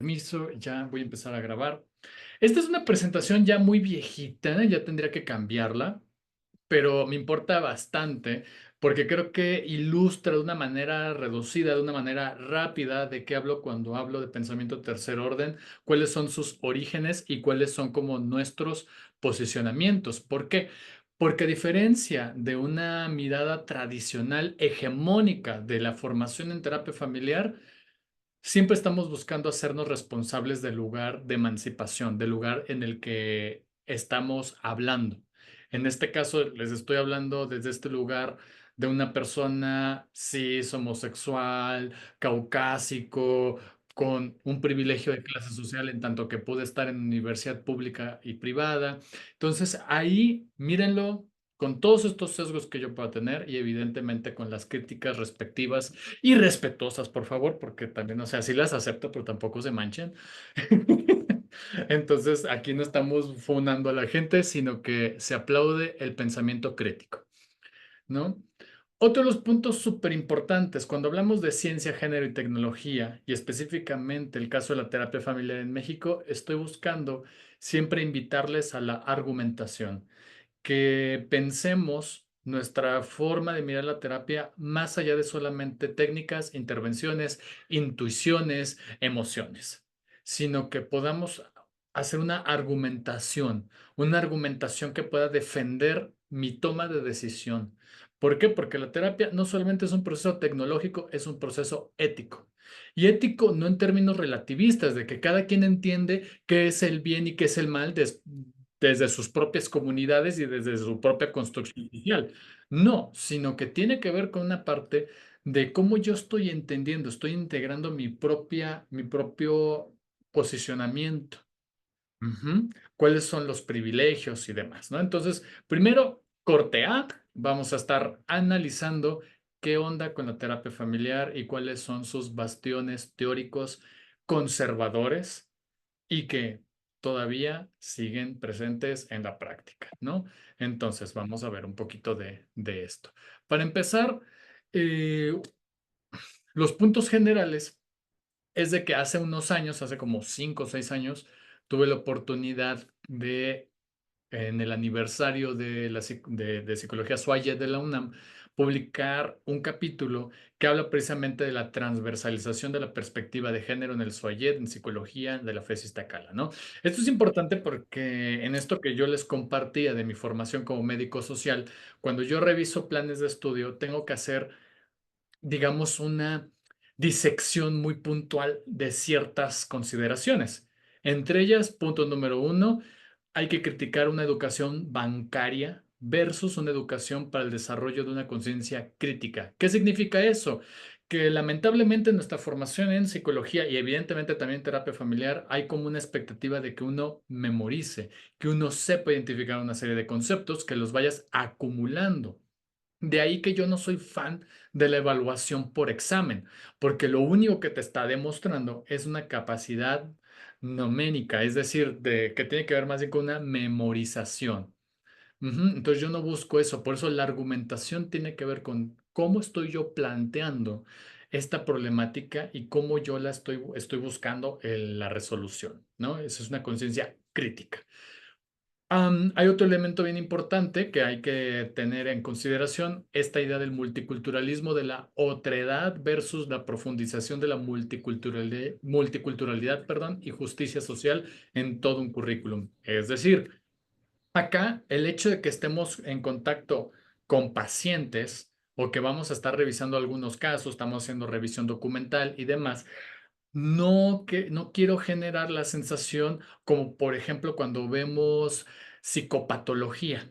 Permiso, ya voy a empezar a grabar. Esta es una presentación ya muy viejita, ya tendría que cambiarla, pero me importa bastante porque creo que ilustra de una manera reducida, de una manera rápida, de qué hablo cuando hablo de pensamiento tercer orden, cuáles son sus orígenes y cuáles son como nuestros posicionamientos. ¿Por qué? Porque a diferencia de una mirada tradicional hegemónica de la formación en terapia familiar, siempre estamos buscando hacernos responsables del lugar de emancipación, del lugar en el que estamos hablando. En este caso, les estoy hablando desde este lugar de una persona cis, homosexual, caucásico, con un privilegio de clase social en tanto que pude estar en universidad pública y privada. Entonces, ahí, mírenlo con todos estos sesgos que yo pueda tener y evidentemente con las críticas respectivas y respetuosas, por favor, porque también, o sea, sí las acepto, pero tampoco se manchen. Entonces, aquí no estamos funando a la gente, sino que se aplaude el pensamiento crítico, ¿no? Otro de los puntos súper importantes cuando hablamos de ciencia, género y tecnología, y específicamente el caso de la terapia familiar en México, estoy buscando siempre invitarles a la argumentación, que pensemos nuestra forma de mirar la terapia más allá de solamente técnicas, intervenciones, intuiciones, emociones, sino que podamos hacer una argumentación que pueda defender mi toma de decisión. ¿Por qué? Porque la terapia no solamente es un proceso tecnológico, es un proceso ético. Y ético no en términos relativistas, de que cada quien entiende qué es el bien y qué es el mal desde sus propias comunidades y desde su propia construcción social. No, sino que tiene que ver con una parte de cómo yo estoy entendiendo, estoy integrando mi propio posicionamiento. Ujú. ¿Cuáles son los privilegios y demás, ¿no? Entonces, primero, corte A, vamos a estar analizando qué onda con la terapia familiar y cuáles son sus bastiones teóricos conservadores y que todavía siguen presentes en la práctica, ¿no? Entonces, vamos a ver un poquito de esto. Para empezar, eh, los puntos generales es de que hace unos años, hace como 5 o 6 años, tuve la oportunidad de en el aniversario de Psicología Suaya de la UNAM, publicar un capítulo que habla precisamente de la transversalización de la perspectiva de género en el SUAYED, en psicología de la FES Iztacala, ¿no? Esto es importante porque en esto que yo les compartía de mi formación como médico social, cuando yo reviso planes de estudio, tengo que hacer, digamos, una disección muy puntual de ciertas consideraciones. Entre ellas, punto número uno, hay que criticar una educación bancaria versus una educación para el desarrollo de una conciencia crítica. ¿Qué significa eso? Que lamentablemente en nuestra formación en psicología y evidentemente también en terapia familiar hay como una expectativa de que uno memorice, que uno sepa identificar una serie de conceptos, que los vayas acumulando. De ahí que yo no soy fan de la evaluación por examen, porque lo único que te está demostrando es una capacidad noménica, es decir, que tiene que ver más bien con una memorización. Ujú. Entonces yo no busco eso, por eso la argumentación tiene que ver con cómo estoy yo planteando esta problemática y cómo yo estoy buscando la resolución, ¿no? Esa es una conciencia crítica. Hay otro elemento bien importante que hay que tener en consideración, esta idea del multiculturalismo, de la otredad versus la profundización de la multiculturalidad, perdón, y justicia social en todo un currículum. Es decir, acá el hecho de que estemos en contacto con pacientes o que vamos a estar revisando algunos casos, estamos haciendo revisión documental y demás, no quiero generar la sensación como por ejemplo cuando vemos psicopatología.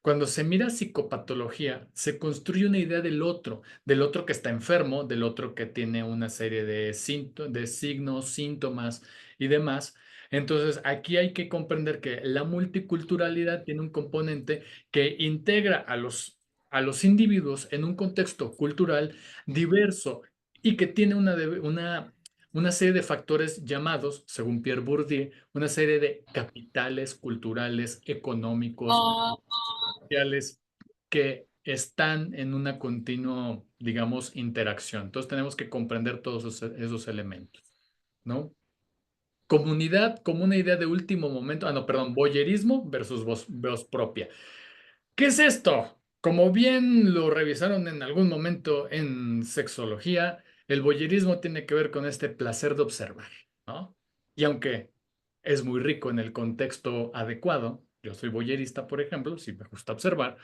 Cuando se mira psicopatología, se construye una idea del otro que está enfermo, del otro que tiene una serie de signos, síntomas y demás. Entonces, aquí hay que comprender que la multiculturalidad tiene un componente que integra a los individuos en un contexto cultural diverso y que tiene una serie de factores llamados, según Pierre Bourdieu, una serie de capitales culturales, económicos, sociales que están en una continua, digamos, interacción. Entonces tenemos que comprender todos esos elementos, ¿no? Comunidad como una idea de último momento. Ah, no, perdón, voyerismo versus voz propia. ¿Qué es esto? Como bien lo revisaron en algún momento en sexología, el voyerismo tiene que ver con este placer de observar, ¿no? Y aunque es muy rico en el contexto adecuado, yo soy voyerista, por ejemplo, si me gusta observar,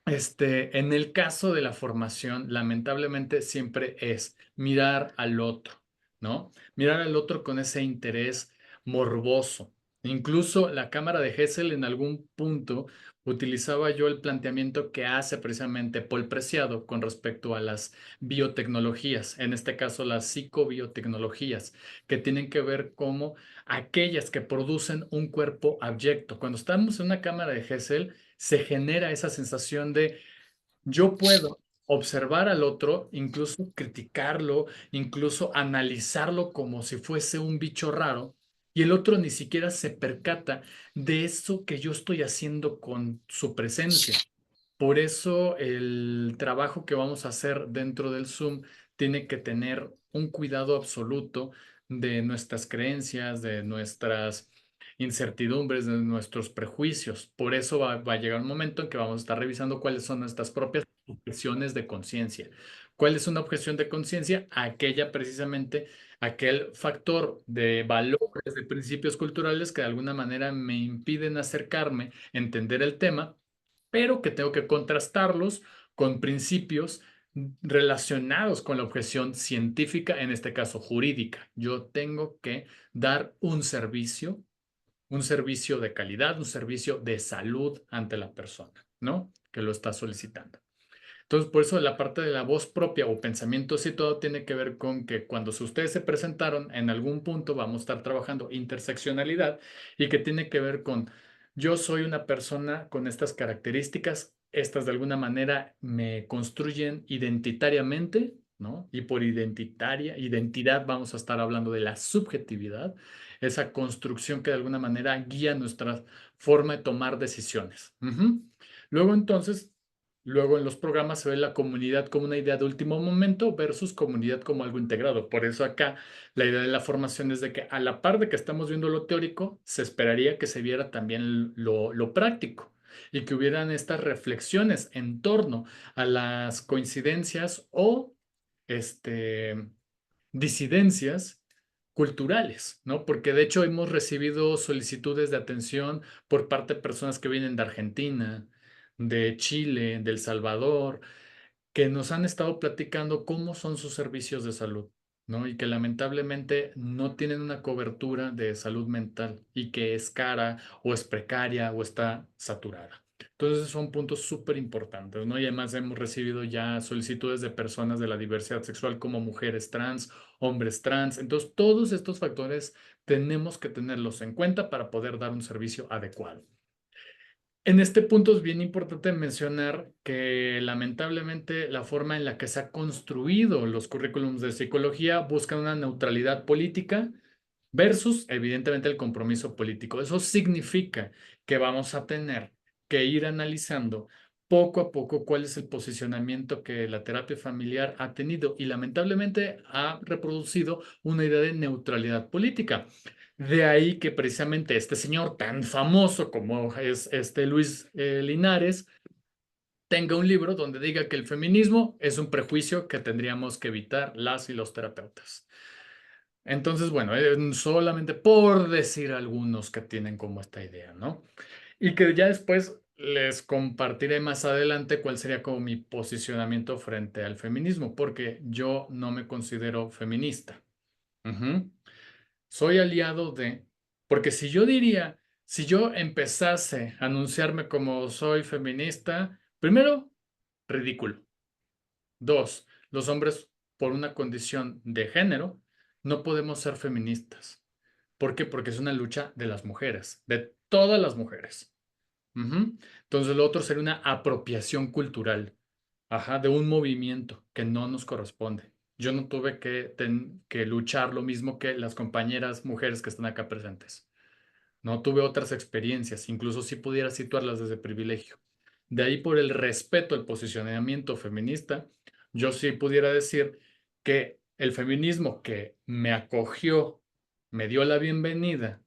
en el caso de la formación, lamentablemente siempre es mirar al otro, ¿no? Mirar al otro con ese interés morboso. Incluso la cámara de Hessel en algún punto utilizaba yo el planteamiento que hace precisamente Paul Preciado con respecto a las biotecnologías, en este caso las psicobiotecnologías, que tienen que ver como aquellas que producen un cuerpo abyecto. Cuando estamos en una cámara de Hessel, se genera esa sensación de yo puedo observar al otro, incluso criticarlo, incluso analizarlo como si fuese un bicho raro, y el otro ni siquiera se percata de eso que yo estoy haciendo con su presencia. Por eso el trabajo que vamos a hacer dentro del Zoom tiene que tener un cuidado absoluto de nuestras creencias, de nuestras incertidumbres, de nuestros prejuicios. Por eso va a llegar un momento en que vamos a estar revisando cuáles son nuestras propias objeciones de conciencia. ¿Cuál es una objeción de conciencia? Aquella precisamente, aquel factor de valores, de principios culturales que de alguna manera me impiden acercarme, entender el tema, pero que tengo que contrastarlos con principios relacionados con la objeción científica, en este caso jurídica. Yo tengo que dar un servicio de calidad, un servicio de salud ante la persona, ¿no? Que lo está solicitando. Entonces, por eso la parte de la voz propia o pensamiento situado tiene que ver con que cuando ustedes se presentaron, en algún punto vamos a estar trabajando interseccionalidad y que tiene que ver con yo soy una persona con estas características, estas de alguna manera me construyen identitariamente, ¿no? Y por identidad vamos a estar hablando de la subjetividad, esa construcción que de alguna manera guía nuestra forma de tomar decisiones. Ujú. Luego entonces Luego en los programas se ve la comunidad como una idea de último momento versus comunidad como algo integrado. Por eso acá la idea de la formación es de que a la par de que estamos viendo lo teórico, se esperaría que se viera también lo práctico y que hubieran estas reflexiones en torno a las coincidencias o este, disidencias culturales, ¿no? Porque de hecho hemos recibido solicitudes de atención por parte de personas que vienen de Argentina, de Chile, de El Salvador, que nos han estado platicando cómo son sus servicios de salud, ¿no? Y que lamentablemente no tienen una cobertura de salud mental y que es cara o es precaria o está saturada. Entonces son puntos súper importantes, ¿no? Y además hemos recibido ya solicitudes de personas de la diversidad sexual como mujeres trans, hombres trans. Entonces todos estos factores tenemos que tenerlos en cuenta para poder dar un servicio adecuado. En este punto es bien importante mencionar que lamentablemente la forma en la que se han construido los currículums de psicología buscan una neutralidad política versus evidentemente el compromiso político. Eso significa que vamos a tener que ir analizando poco a poco cuál es el posicionamiento que la terapia familiar ha tenido y lamentablemente ha reproducido una idea de neutralidad política. De ahí que precisamente este señor tan famoso como es este Luis Linares tenga un libro donde diga que el feminismo es un prejuicio que tendríamos que evitar las y los terapeutas. Entonces, bueno, solamente por decir algunos que tienen como esta idea, ¿no? Y que ya después les compartiré más adelante cuál sería como mi posicionamiento frente al feminismo, porque yo no me considero feminista. Ujú. Soy aliado de, porque si yo empezase a anunciarme como soy feminista, primero, ridículo. Dos, los hombres por una condición de género no podemos ser feministas. ¿Por qué? Porque es una lucha de las mujeres, de todas las mujeres. Ujú. Entonces lo otro sería una apropiación cultural, ajá, de un movimiento que no nos corresponde. Yo no tuve que luchar lo mismo que las compañeras mujeres que están acá presentes. No tuve otras experiencias, incluso si pudiera situarlas desde privilegio. De ahí por el respeto al posicionamiento feminista, yo sí pudiera decir que el feminismo que me acogió me dio la bienvenida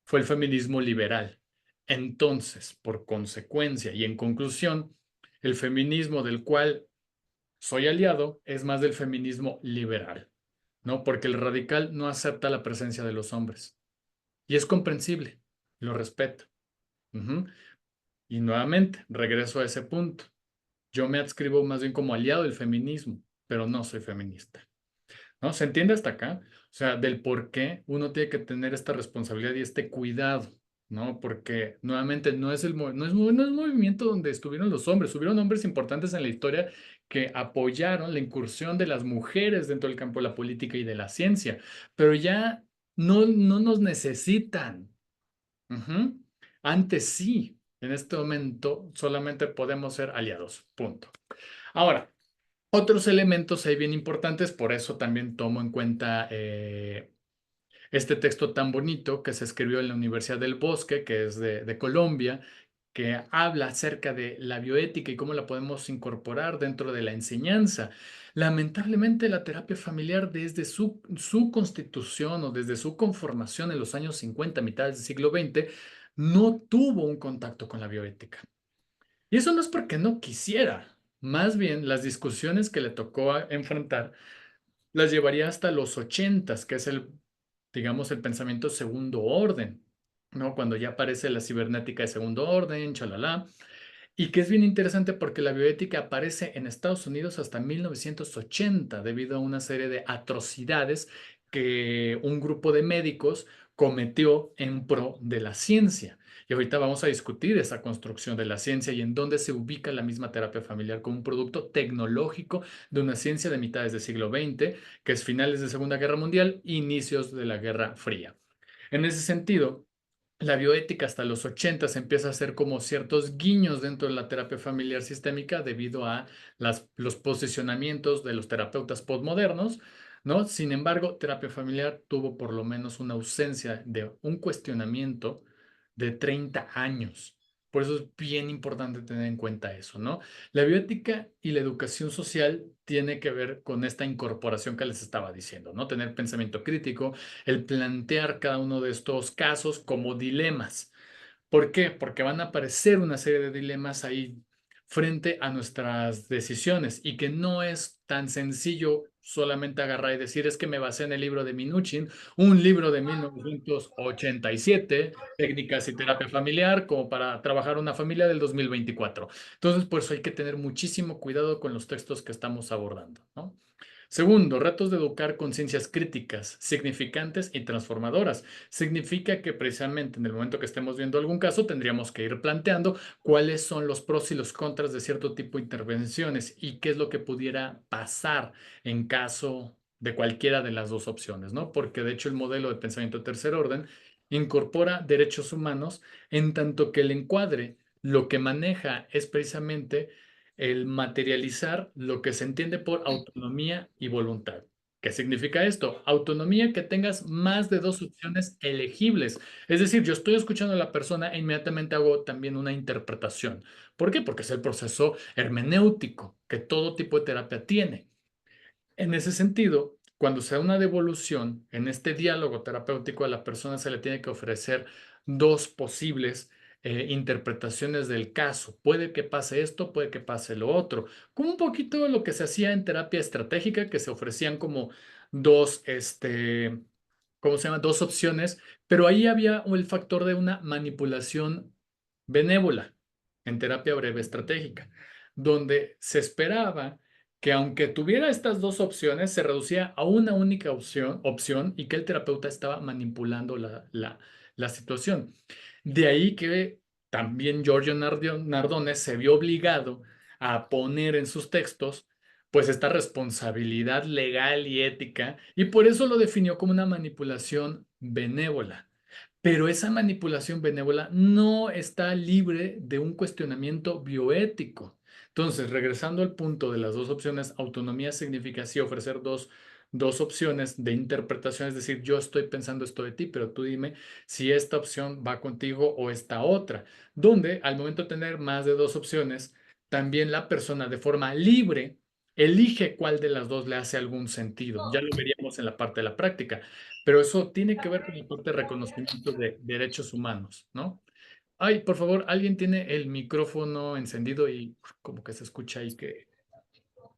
fue el feminismo liberal. Entonces, por consecuencia y en conclusión, el feminismo del cual soy aliado es más del feminismo liberal, ¿no? Porque el radical no acepta la presencia de los hombres. Y es comprensible, lo respeto. Ujú. Y nuevamente, regreso a ese punto. Yo me adscribo más bien como aliado del feminismo, pero no soy feminista. ¿No? ¿Se entiende hasta acá? O sea, del por qué uno tiene que tener esta responsabilidad y este cuidado, ¿no? Porque nuevamente no es no es movimiento donde estuvieron los hombres, hubieron hombres importantes en la historia que apoyaron la incursión de las mujeres dentro del campo de la política y de la ciencia, pero ya no nos necesitan. Ujú. Antes sí, en este momento solamente podemos ser aliados, punto. Ahora, otros elementos ahí bien importantes, por eso también tomo en cuenta este texto tan bonito que se escribió en la Universidad del Bosque, que es de Colombia, que habla acerca de la bioética y cómo la podemos incorporar dentro de la enseñanza. Lamentablemente, la terapia familiar desde su constitución o desde su conformación en los años 50, mitad del siglo XX, no tuvo un contacto con la bioética. Y eso no es porque no quisiera, más bien las discusiones que le tocó enfrentar las llevaría hasta los ochentas, que es digamos, el pensamiento segundo orden, ¿no? Cuando ya aparece la cibernética de segundo orden, chalala, y que es bien interesante porque la bioética aparece en Estados Unidos hasta 1980 debido a una serie de atrocidades que un grupo de médicos cometió en pro de la ciencia. Y ahorita vamos a discutir esa construcción de la ciencia y en dónde se ubica la misma terapia familiar como un producto tecnológico de una ciencia de mitades del siglo XX, que es finales de Segunda Guerra Mundial, inicios de la Guerra Fría. En ese sentido, la bioética hasta los 80 empieza a hacer como ciertos guiños dentro de la terapia familiar sistémica debido a los posicionamientos de los terapeutas postmodernos, ¿no? Sin embargo, terapia familiar tuvo por lo menos una ausencia de un cuestionamiento de 30 años. Por eso es bien importante tener en cuenta eso, ¿no? La bioética y la educación social tiene que ver con esta incorporación que les estaba diciendo, ¿no? Tener pensamiento crítico, el plantear cada uno de estos casos como dilemas. ¿Por qué? Porque van a aparecer una serie de dilemas ahí frente a nuestras decisiones y que no es tan sencillo solamente agarrar y decir es que me basé en el libro de Minuchin, un libro de 1987, Técnicas y Terapia Familiar, como para trabajar una familia del 2024. Entonces, por eso hay que tener muchísimo cuidado con los textos que estamos abordando, ¿no? Segundo, retos de educar conciencias críticas, significantes y transformadoras. Significa que precisamente en el momento que estemos viendo algún caso, tendríamos que ir planteando cuáles son los pros y los contras de cierto tipo de intervenciones y qué es lo que pudiera pasar en caso de cualquiera de las dos opciones, ¿no? Porque de hecho el modelo de pensamiento de tercer orden incorpora derechos humanos en tanto que el encuadre lo que maneja es precisamente el materializar lo que se entiende por autonomía y voluntad. ¿Qué significa esto? Autonomía, que tengas más de dos opciones elegibles. Es decir, yo estoy escuchando a la persona e inmediatamente hago también una interpretación. ¿Por qué? Porque es el proceso hermenéutico que todo tipo de terapia tiene. En ese sentido, cuando se da una devolución, en este diálogo terapéutico a la persona se le tiene que ofrecer dos posibles interpretaciones del caso. Puede que pase esto, puede que pase lo otro. Como un poquito lo que se hacía en terapia estratégica, que se ofrecían como dos, ¿cómo se llama? Dos opciones, pero ahí había el factor de una manipulación benévola en terapia breve estratégica, donde se esperaba que aunque tuviera estas dos opciones, se reducía a una única opción y que el terapeuta estaba manipulando la situación. De ahí que también Giorgio Nardone se vio obligado a poner en sus textos pues esta responsabilidad legal y ética y por eso lo definió como una manipulación benévola. Pero esa manipulación benévola no está libre de un cuestionamiento bioético. Entonces, regresando al punto de las dos opciones, autonomía significa sí ofrecer dos opciones de interpretación, es decir, yo estoy pensando esto de ti, pero tú dime si esta opción va contigo o esta otra, donde al momento de tener más de dos opciones, también la persona de forma libre elige cuál de las dos le hace algún sentido. Ya lo veríamos vemos en la parte de la práctica, pero eso tiene que ver con la parte de reconocimiento de derechos humanos, ¿no? Ay, por favor, alguien tiene el micrófono encendido y como que se escucha ahí que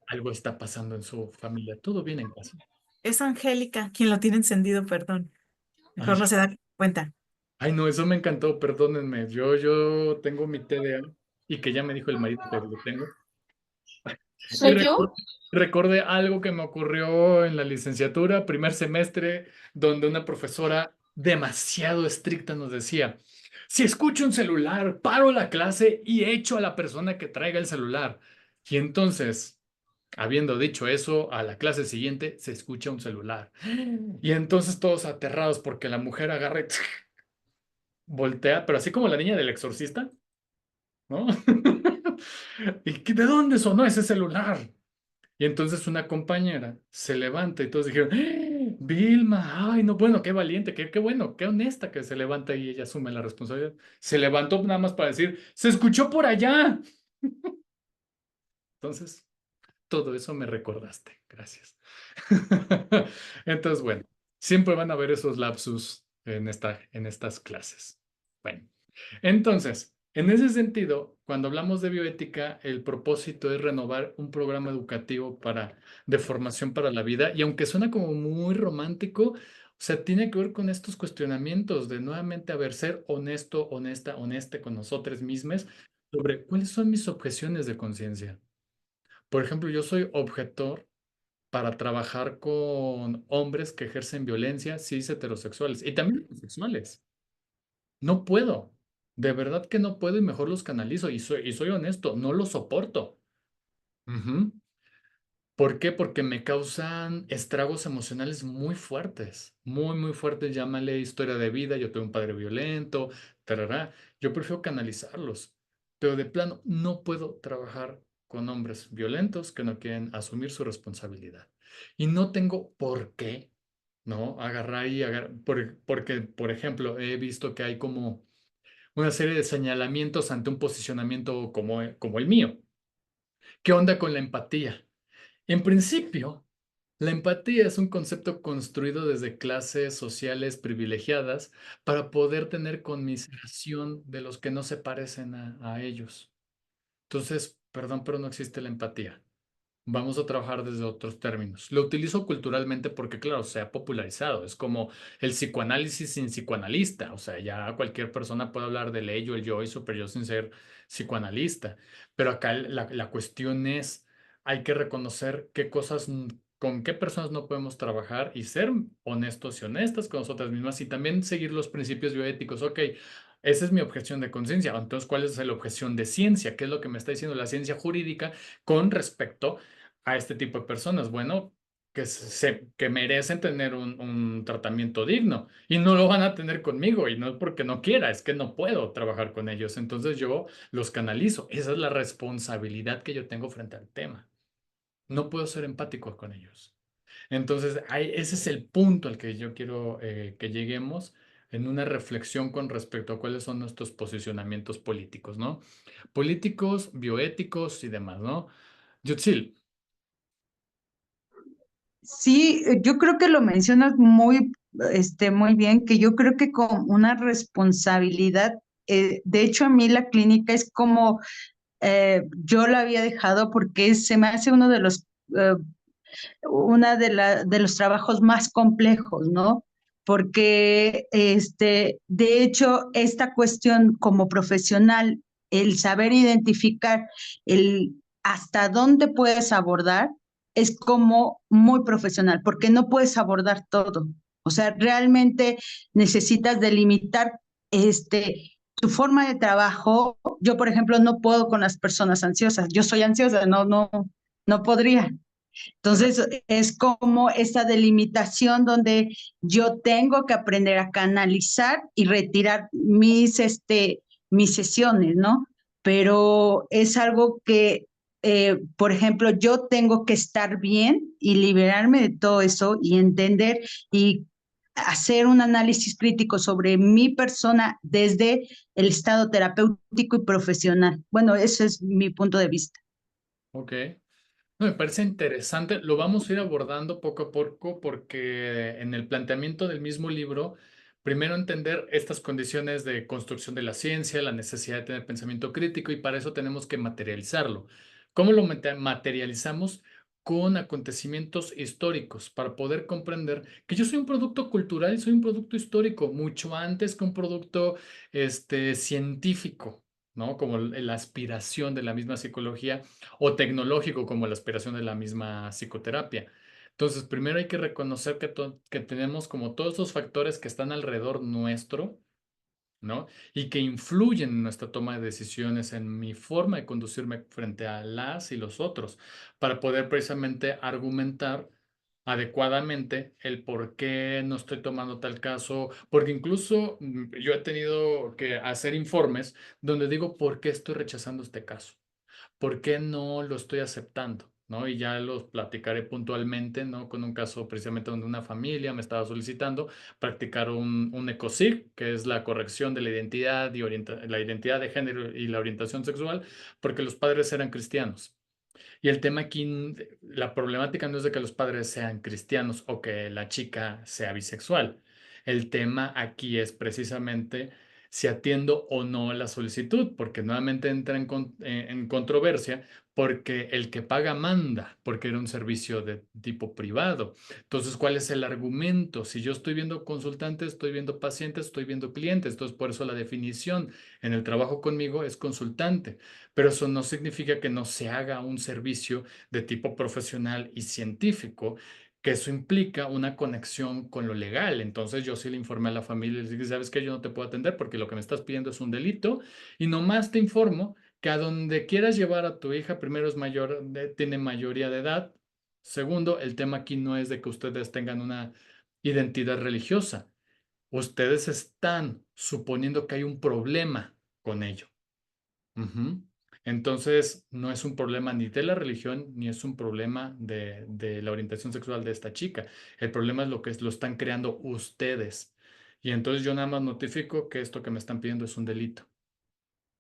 algo está pasando en su familia. ¿Todo bien en casa? Es Angélica quien lo tiene encendido, perdón. Mejor Ay, no se da cuenta. ay, no, eso me encantó, perdónenme. Yo tengo mi TDA y que ya me dijo el marido que lo tengo. Y ¿Soy yo? recordé algo que me ocurrió en la licenciatura, primer semestre, donde una profesora demasiado estricta nos decía, si escucho un celular, paro la clase y echo a la persona que traiga el celular. Y entonces, habiendo dicho eso, a la clase siguiente se escucha un celular. Y entonces todos aterrados porque la mujer agarra y voltea, pero así como la niña del exorcista, ¿no? ¿De dónde sonó ese celular? Y entonces una compañera se levanta y todos dijeron, ¡Eh! Vilma, ay, no, bueno, qué valiente, qué bueno, qué honesta que se levanta y ella asume la responsabilidad. Se levantó nada más para decir, se escuchó por allá. Entonces, todo eso me recordaste, gracias. Entonces, bueno, siempre van a haber esos lapsus en estas clases. Bueno, entonces, en ese sentido, cuando hablamos de bioética, el propósito es renovar un programa educativo de formación para la vida, y aunque suena como muy romántico, o sea, tiene que ver con estos cuestionamientos de nuevamente, a ver, ser honesto, honesta, honeste con nosotros mismos sobre cuáles son mis objeciones de conciencia. Por ejemplo, yo soy objetor para trabajar con hombres que ejercen violencia, cis heterosexuales y también homosexuales. No puedo. De verdad que no puedo y mejor los canalizo. Y soy honesto, no los soporto. Ujú. ¿Por qué? Porque me causan estragos emocionales muy fuertes, muy, muy fuertes. Llámale historia de vida, yo tuve un padre violento, tarará. Yo prefiero canalizarlos, pero de plano no puedo trabajar con hombres violentos que no quieren asumir su responsabilidad. Y no tengo por qué, ¿no? Porque, por ejemplo, he visto que hay como una serie de señalamientos ante un posicionamiento como el mío. ¿Qué onda con la empatía? En principio, la empatía es un concepto construido desde clases sociales privilegiadas para poder tener conmiseración de los que no se parecen a ellos. Entonces, perdón, pero no existe la empatía. Vamos a trabajar desde otros términos. Lo utilizo culturalmente porque, claro, se ha popularizado. Es como el psicoanálisis sin psicoanalista. O sea, ya cualquier persona puede hablar del ello, el yo y super yo sin ser psicoanalista. Pero acá la cuestión es, hay que reconocer qué cosas, con qué personas no podemos trabajar y ser honestos y honestas con nosotras mismas y también seguir los principios bioéticos. Ok, esa es mi objeción de conciencia. Entonces, ¿cuál es la objeción de ciencia? ¿Qué es lo que me está diciendo la ciencia jurídica con respecto a este tipo de personas? Bueno, que merecen tener un tratamiento digno y no lo van a tener conmigo y no es porque no quiera, es que no puedo trabajar con ellos. Entonces yo los canalizo. Esa es la responsabilidad que yo tengo frente al tema. No puedo ser empático con ellos. Entonces, ese es el punto al que yo quiero que lleguemos en una reflexión con respecto a cuáles son nuestros posicionamientos políticos, ¿no? Políticos, bioéticos y demás, ¿no? Yutzil. Sí, yo creo que lo mencionas muy bien, que yo creo que con una responsabilidad, de hecho a mí la clínica es como yo la había dejado porque se me hace uno de eh, de los trabajos más complejos, ¿no? Porque, de hecho, esta cuestión como profesional, el saber identificar el hasta dónde puedes abordar, es como muy profesional, porque no puedes abordar todo. O sea, realmente necesitas delimitar tu forma de trabajo. Yo, por ejemplo, no puedo con las personas ansiosas. Yo soy ansiosa, no podría. Entonces, es como esa delimitación donde yo tengo que aprender a canalizar y retirar mis sesiones, ¿no? Pero es algo que, por ejemplo, yo tengo que estar bien y liberarme de todo eso y entender y hacer un análisis crítico sobre mi persona desde el estado terapéutico y profesional. Bueno, ese es mi punto de vista. Ok. No, me parece interesante. Lo vamos a ir abordando poco a poco porque en el planteamiento del mismo libro, primero entender estas condiciones de construcción de la ciencia, la necesidad de tener pensamiento crítico y para eso tenemos que materializarlo. ¿Cómo lo materializamos? Con acontecimientos históricos para poder comprender que yo soy un producto cultural y soy un producto histórico mucho antes que un producto científico, ¿no? Como la aspiración de la misma psicología o tecnológico como la aspiración de la misma psicoterapia. Entonces, primero hay que reconocer que tenemos como todos esos factores que están alrededor nuestro, ¿no? Y que influyen en nuestra toma de decisiones, en mi forma de conducirme frente a las y los otros, para poder precisamente argumentar adecuadamente el por qué no estoy tomando tal caso, porque incluso yo he tenido que hacer informes donde digo por qué estoy rechazando este caso. ¿Por qué no lo estoy aceptando? ¿No? Y ya los platicaré puntualmente, ¿no? Con un caso precisamente donde una familia me estaba solicitando practicar un ECOSIG, que es la corrección de la identidad y la identidad de género y la orientación sexual, porque los padres eran cristianos. Y el tema aquí, la problemática no es de que los padres sean cristianos o que la chica sea bisexual. El tema aquí es precisamente si atiendo o no la solicitud, porque nuevamente entra en controversia, porque el que paga manda, porque era un servicio de tipo privado. Entonces, ¿cuál es el argumento? Si yo estoy viendo consultantes, estoy viendo pacientes, estoy viendo clientes, entonces por eso la definición en el trabajo conmigo es consultante, pero eso no significa que no se haga un servicio de tipo profesional y científico, que eso implica una conexión con lo legal. Entonces yo sí le informé a la familia y les dije, ¿sabes qué? Yo no te puedo atender porque lo que me estás pidiendo es un delito y nomás te informo que a donde quieras llevar a tu hija, primero es mayor, tiene mayoría de edad. Segundo, el tema aquí no es de que ustedes tengan una identidad religiosa. Ustedes están suponiendo que hay un problema con ello. Ujú. Entonces, no es un problema ni de la religión, ni es un problema de la orientación sexual de esta chica. El problema es lo que lo están creando ustedes. Y entonces yo nada más notifico que esto que me están pidiendo es un delito.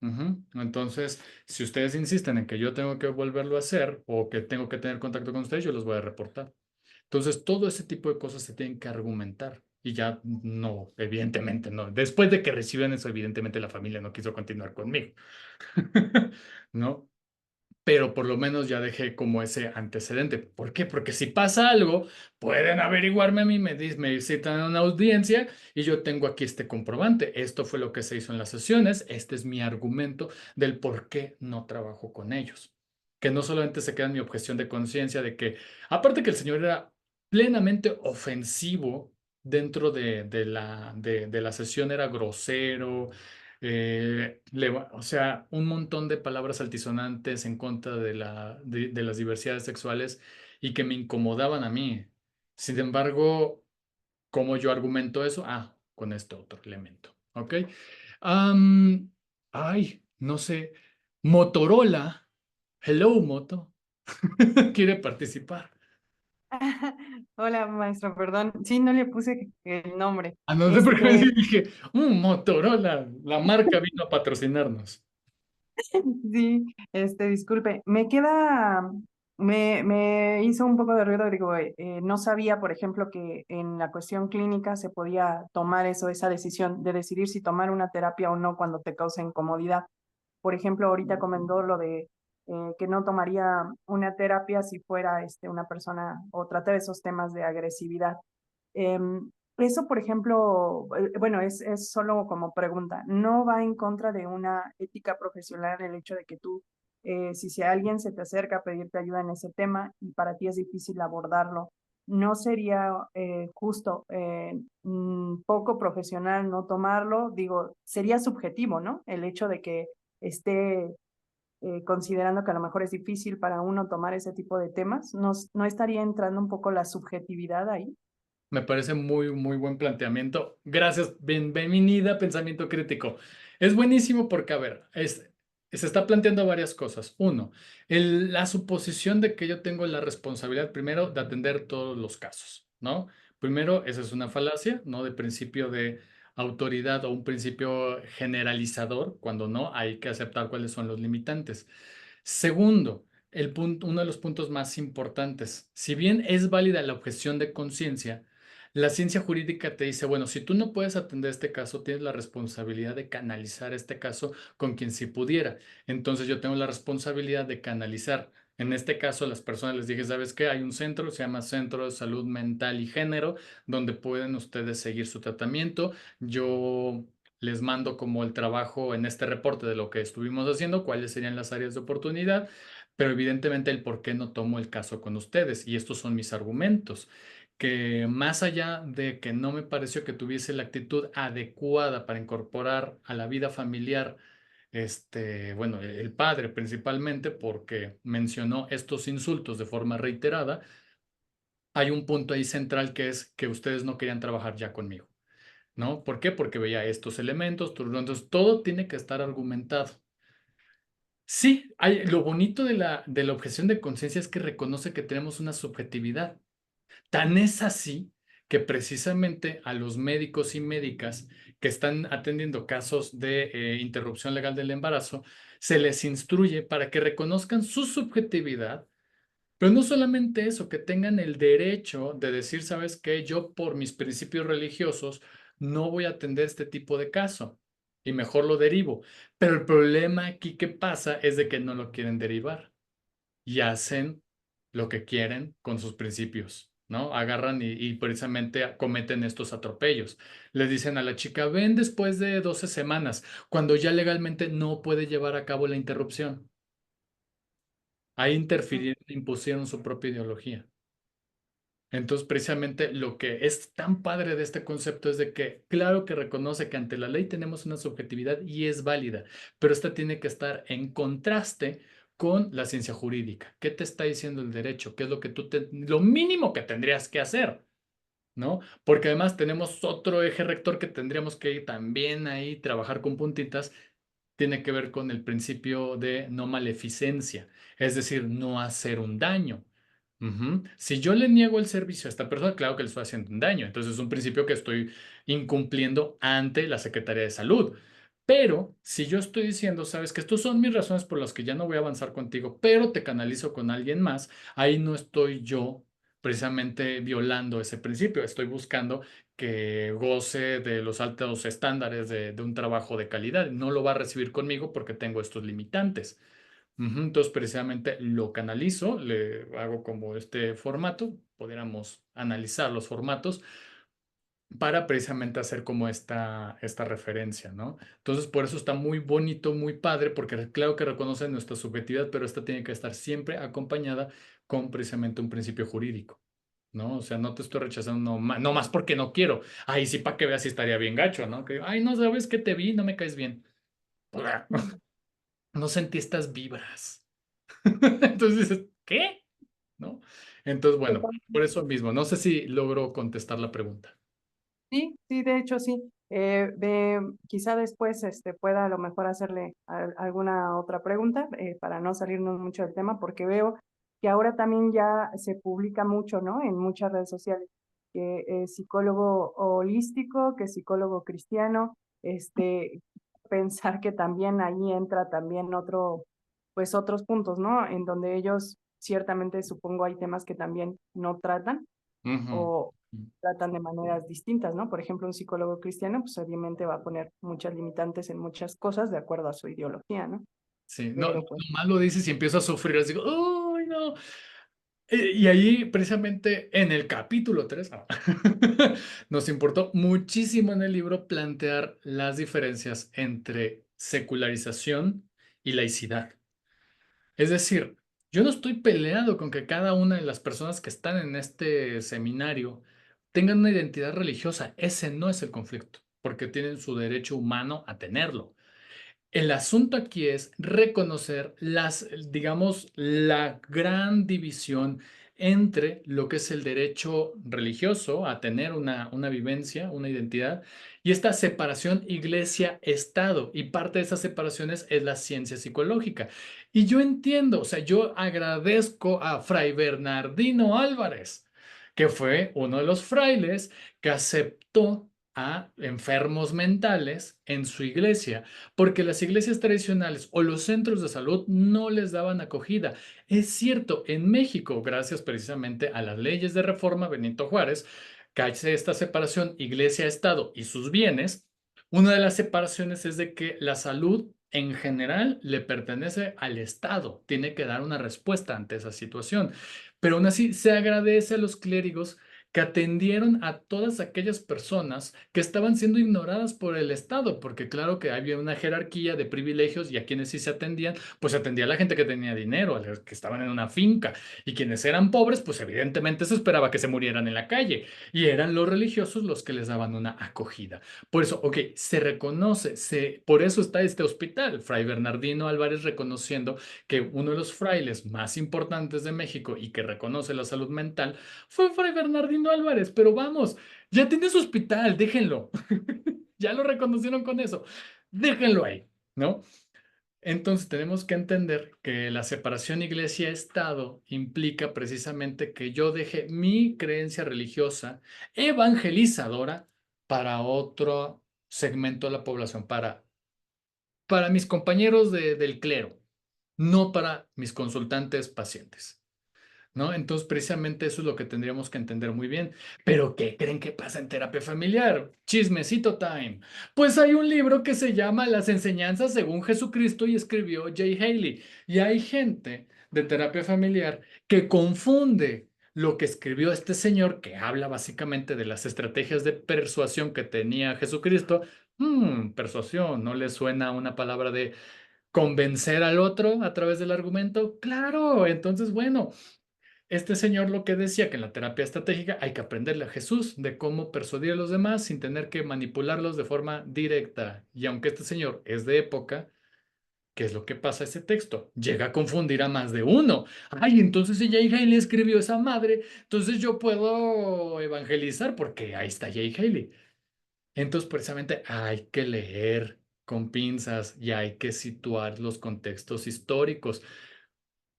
Ujú. Entonces, si ustedes insisten en que yo tengo que volverlo a hacer o que tengo que tener contacto con ustedes, yo los voy a reportar. Entonces, todo ese tipo de cosas se tienen que argumentar. Y ya no, evidentemente no. Después de que reciben eso, evidentemente la familia no quiso continuar conmigo. ¿No? Pero por lo menos ya dejé como ese antecedente. ¿Por qué? Porque si pasa algo, pueden averiguarme a mí, me citan a una audiencia y yo tengo aquí este comprobante. Esto fue lo que se hizo en las sesiones. Este es mi argumento del por qué no trabajo con ellos. Que no solamente se queda en mi objeción de conciencia de que, aparte que el señor era plenamente ofensivo dentro de la sesión, era grosero, o sea, un montón de palabras altisonantes en contra de las diversidades sexuales y que me incomodaban a mí. Sin embargo, ¿cómo yo argumento eso? Ah, con este otro elemento. ¿Ok? Am, no sé. Motorola, hello Moto, quiere participar. Hola, maestro, perdón. Sí, no le puse el nombre. Ah, no sé por qué Este, dije, Motorola, la marca vino a patrocinarnos. sí, disculpe, me hizo un poco de ruido, digo, no sabía, por ejemplo, que en la cuestión clínica se podía tomar esa decisión de decidir si tomar una terapia o no cuando te causa incomodidad. Por ejemplo, ahorita comentó lo de que no tomaría una terapia si fuera una persona o tratar esos temas de agresividad. Eso, por ejemplo, bueno, es solo como pregunta, ¿no va en contra de una ética profesional el hecho de que tú, si alguien se te acerca a pedirte ayuda en ese tema y para ti es difícil abordarlo, no sería justo, poco profesional no tomarlo? Digo, sería subjetivo, ¿no? El hecho de que esté considerando que a lo mejor es difícil para uno tomar ese tipo de temas, ¿no estaría entrando un poco la subjetividad ahí? Me parece muy, muy buen planteamiento. Gracias, bienvenida, pensamiento crítico. Es buenísimo porque, a ver, se está planteando varias cosas. Uno, la suposición de que yo tengo la responsabilidad primero de atender todos los casos, ¿no? Primero, esa es una falacia, ¿no? De principio de autoridad o un principio generalizador, cuando no, hay que aceptar cuáles son los limitantes. Segundo, uno de los puntos más importantes. Si bien es válida la objeción de conciencia, la ciencia jurídica te dice, bueno, si tú no puedes atender este caso, tienes la responsabilidad de canalizar este caso con quien sí pudiera. Entonces yo tengo la responsabilidad de canalizar. En este caso, a las personas les dije, ¿sabes qué? Hay un centro, se llama Centro de Salud Mental y Género, donde pueden ustedes seguir su tratamiento. Yo les mando como el trabajo en este reporte de lo que estuvimos haciendo, cuáles serían las áreas de oportunidad, pero evidentemente el por qué no tomo el caso con ustedes. Y estos son mis argumentos, que más allá de que no me pareció que tuviese la actitud adecuada para incorporar a la vida familiar, bueno, el padre principalmente, porque mencionó estos insultos de forma reiterada, hay un punto ahí central que es que ustedes no querían trabajar ya conmigo, ¿no? ¿Por qué? Porque veía estos elementos, entonces todo tiene que estar argumentado. Sí, lo bonito de la objeción de conciencia es que reconoce que tenemos una subjetividad. Tan es así que precisamente a los médicos y médicas que están atendiendo casos de interrupción legal del embarazo, se les instruye para que reconozcan su subjetividad, pero no solamente eso, que tengan el derecho de decir, ¿sabes qué? Yo por mis principios religiosos no voy a atender este tipo de caso y mejor lo derivo. Pero el problema aquí que pasa es de que no lo quieren derivar y hacen lo que quieren con sus principios, ¿no? Agarran y precisamente cometen estos atropellos. Les dicen a la chica, ven después de 12 semanas, cuando ya legalmente no puede llevar a cabo la interrupción. Ahí interfirieron, impusieron su propia ideología. Entonces, precisamente lo que es tan padre de este concepto es de que, claro que reconoce que ante la ley tenemos una subjetividad y es válida, pero esta tiene que estar en contraste con la ciencia jurídica. ¿Qué te está diciendo el derecho? ¿Qué es lo que lo mínimo que tendrías que hacer? ¿No? Porque además tenemos otro eje rector que tendríamos que también ahí trabajar con puntitas, tiene que ver con el principio de no maleficencia, es decir, no hacer un daño. Si yo le niego el servicio a esta persona, claro que le estoy haciendo un daño. Entonces es un principio que estoy incumpliendo ante la Secretaría de Salud. Pero si yo estoy diciendo, sabes que estas son mis razones por las que ya no voy a avanzar contigo, pero te canalizo con alguien más, ahí no estoy yo precisamente violando ese principio. Estoy buscando que goce de los altos estándares de un trabajo de calidad. No lo va a recibir conmigo porque tengo estos limitantes. Entonces, precisamente lo canalizo, le hago como este formato, pudiéramos analizar los formatos para precisamente hacer como esta referencia, ¿no? Entonces, por eso está muy bonito, muy padre, porque claro que reconoce nuestra subjetividad, pero esta tiene que estar siempre acompañada con precisamente un principio jurídico, ¿no? O sea, no te estoy rechazando no más porque no quiero. Ay, sí, para que veas si estaría bien gacho, ¿no? Que, ay, no sabes que te vi, no me caes bien. No sentí estas vibras. Entonces dices, ¿qué? ¿No? Entonces, bueno, por eso mismo, no sé si logro contestar la pregunta. Sí, sí, de hecho sí. Quizá después pueda a lo mejor hacerle alguna otra pregunta para no salirnos mucho del tema, porque veo que ahora también ya se publica mucho, ¿no? En muchas redes sociales, que psicólogo holístico, que psicólogo cristiano, pensar que también ahí entra también pues otros puntos, ¿no? En donde ellos ciertamente supongo hay temas que también no tratan Ujú. o tratan de maneras distintas, ¿no? Por ejemplo, un psicólogo cristiano, pues obviamente va a poner muchas limitantes en muchas cosas de acuerdo a su ideología, ¿no? Sí, no, Pero pues, nomás lo dices y empiezo a sufrir, así, ¡ay, no! Y ahí, precisamente en el capítulo 3 nos importó muchísimo en el libro plantear las diferencias entre secularización y laicidad. Es decir, yo no estoy peleado con que cada una de las personas que están en este seminario tengan una identidad religiosa. Ese no es el conflicto, porque tienen su derecho humano a tenerlo. El asunto aquí es reconocer digamos, la gran división entre lo que es el derecho religioso a tener una vivencia, una identidad, y esta separación iglesia-estado. Y parte de esas separaciones es la ciencia psicológica. Y yo entiendo, o sea, yo agradezco a Fray Bernardino Álvarez, que fue uno de los frailes que aceptó a enfermos mentales en su iglesia, porque las iglesias tradicionales o los centros de salud no les daban acogida. Es cierto, en México, gracias precisamente a las leyes de reforma Benito Juárez, que hace esta separación iglesia-estado y sus bienes. Una de las separaciones es de que la salud en general le pertenece al Estado, tiene que dar una respuesta ante esa situación, pero aún así se agradece a los clérigos que atendieron a todas aquellas personas que estaban siendo ignoradas por el Estado, porque claro que había una jerarquía de privilegios y a quienes sí se atendían, pues se atendía a la gente que tenía dinero, a los que estaban en una finca, y quienes eran pobres, pues evidentemente se esperaba que se murieran en la calle, y eran los religiosos los que les daban una acogida. Por eso, ok, se reconoce, por eso está este hospital, Fray Bernardino Álvarez reconociendo que uno de los frailes más importantes de México y que reconoce la salud mental fue Fray Bernardino Álvarez, pero vamos, ya tiene su hospital, déjenlo. Ya lo reconocieron con eso. Déjenlo ahí, ¿no? Entonces tenemos que entender que la separación iglesia-estado implica precisamente que yo deje mi creencia religiosa evangelizadora para otro segmento de la población, para mis compañeros del clero, no para mis consultantes pacientes. ¿No? Entonces, precisamente eso es lo que tendríamos que entender muy bien. Pero, ¿qué creen que pasa en terapia familiar? Chismecito time. Pues hay un libro que se llama Las enseñanzas según Jesucristo y escribió Jay Haley. Y hay gente de terapia familiar que confunde lo que escribió este señor, que habla básicamente de las estrategias de persuasión que tenía Jesucristo. Persuasión, ¿no le suena una palabra de convencer al otro a través del argumento? Claro, entonces, bueno. Este señor lo que decía que en la terapia estratégica hay que aprenderle a Jesús de cómo persuadir a los demás sin tener que manipularlos de forma directa. Y aunque este señor es de época, ¿qué es lo que pasa a ese texto? Llega a confundir a más de uno. Ay, entonces si Jay Haley escribió esa madre, entonces yo puedo evangelizar porque ahí está Jay Haley. Entonces precisamente hay que leer con pinzas y hay que situar los contextos históricos.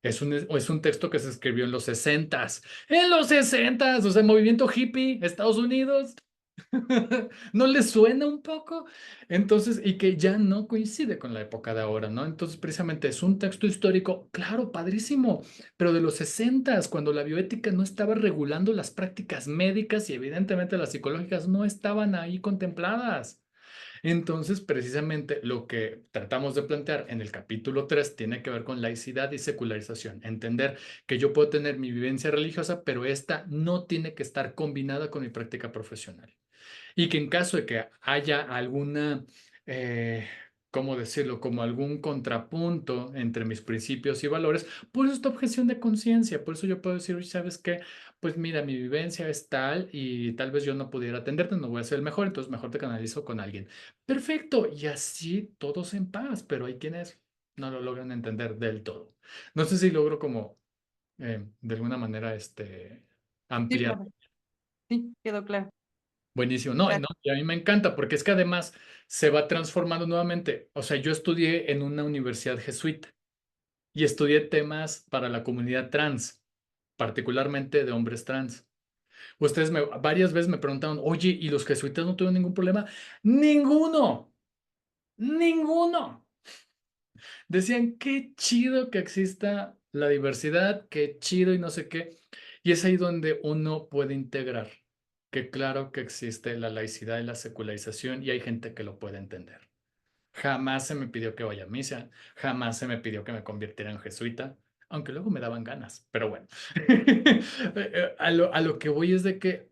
Es un texto que se escribió en los sesentas. ¡En los sesentas! O sea, movimiento hippie, Estados Unidos. ¿No les suena un poco? Entonces, y que ya no coincide con la época de ahora, ¿no? Entonces, precisamente es un texto histórico, claro, padrísimo, pero de los sesentas, cuando la bioética no estaba regulando las prácticas médicas y evidentemente las psicológicas no estaban ahí contempladas. Entonces, precisamente lo que tratamos de plantear en el capítulo 3 tiene que ver con laicidad y secularización. Entender que yo puedo tener mi vivencia religiosa, pero esta no tiene que estar combinada con mi práctica profesional. Y que en caso de que haya alguna, ¿cómo decirlo? Como algún contrapunto entre mis principios y valores, por eso esta objeción de conciencia, por eso yo puedo decir, oye, ¿sabes qué? Pues mira, mi vivencia es tal y tal vez yo no pudiera atenderte, no voy a ser el mejor, entonces mejor te canalizo con alguien. Perfecto, y así todos en paz, pero hay quienes no lo logran entender del todo. No sé si logro como, de alguna manera, Sí, ampliar. claro. Sí, quedó claro. Buenísimo. No, no, Gracias. y a mí me encanta porque es que además se va transformando nuevamente. O sea, yo estudié en una universidad jesuita y estudié temas para la comunidad trans, particularmente de hombres trans. Varias veces me preguntaron, oye, ¿y los jesuitas no tuvieron ningún problema? Ninguno, ninguno. Decían, qué chido que exista la diversidad, qué chido y no sé qué. Y es ahí donde uno puede integrar, que claro que existe la laicidad y la secularización y hay gente que lo puede entender. Jamás se me pidió que vaya a misa, jamás se me pidió que me convirtiera en jesuita, aunque luego me daban ganas, pero bueno. A lo que voy es de que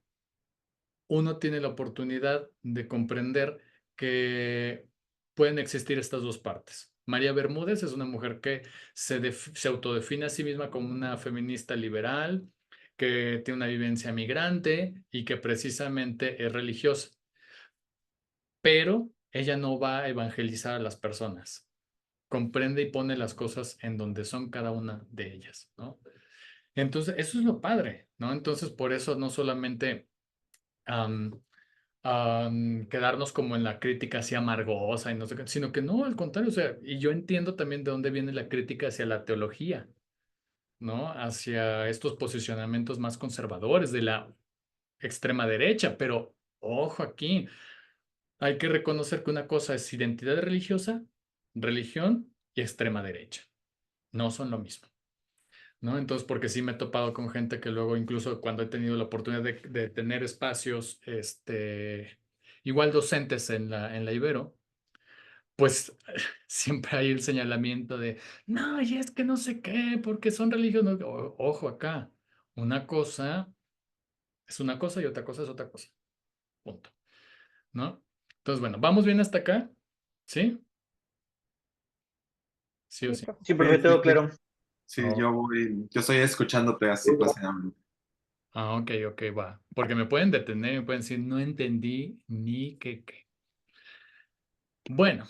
uno tiene la oportunidad de comprender que pueden existir estas dos partes. María Bermúdez es una mujer que se autodefine a sí misma como una feminista liberal, que tiene una vivencia migrante y que precisamente es religiosa, pero ella no va a evangelizar a las personas. Comprende y pone las cosas en donde son cada una de ellas, ¿no? Entonces, eso es lo padre, ¿no? Entonces, por eso no solamente quedarnos como en la crítica así amargosa y no sé qué, sino que no, al contrario, o sea, y yo entiendo también de dónde viene la crítica hacia la teología, ¿no? Hacia estos posicionamientos más conservadores de la extrema derecha, pero ojo aquí, hay que reconocer que una cosa es identidad religiosa, religión y extrema derecha. No son lo mismo, ¿no? Entonces, porque sí me he topado con gente que luego, incluso cuando he tenido la oportunidad de tener espacios, igual docentes en la Ibero, pues siempre hay el señalamiento de, no, y es que no sé qué, porque son religiosos. Ojo acá, una cosa es una cosa y otra cosa es otra cosa. Punto. ¿No? Entonces, bueno, ¿vamos bien hasta acá? ¿Sí? ¿Sí o Sí, sí? Sí, profesor. profe, Sí, todo claro. sí, Oh, yo estoy escuchándote así placidamente. ok, ok, va. Porque me pueden detener, me pueden decir, no entendí ni qué. Bueno,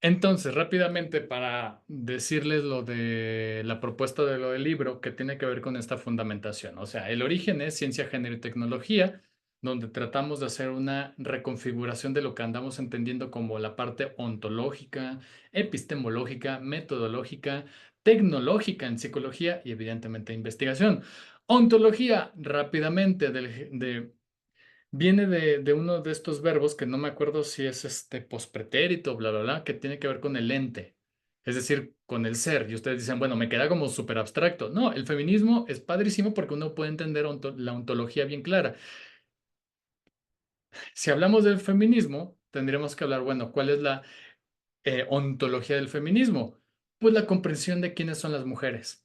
entonces, rápidamente para decirles lo de la propuesta de lo del libro que tiene que ver con esta fundamentación. O sea, el origen es ciencia, género y tecnología, donde tratamos de hacer una reconfiguración de lo que andamos entendiendo como la parte ontológica, epistemológica, metodológica, tecnológica en psicología y evidentemente investigación. Ontología, rápidamente, viene de uno de estos verbos que no me acuerdo si es pospretérito, bla, bla, bla, que tiene que ver con el ente, es decir, con el ser. Y ustedes dicen, bueno, me queda como súper abstracto. No, el feminismo es padrísimo porque uno puede entender la ontología bien clara. Si hablamos del feminismo, tendríamos que hablar, bueno, ¿cuál es la ontología del feminismo? Pues la comprensión de quiénes son las mujeres.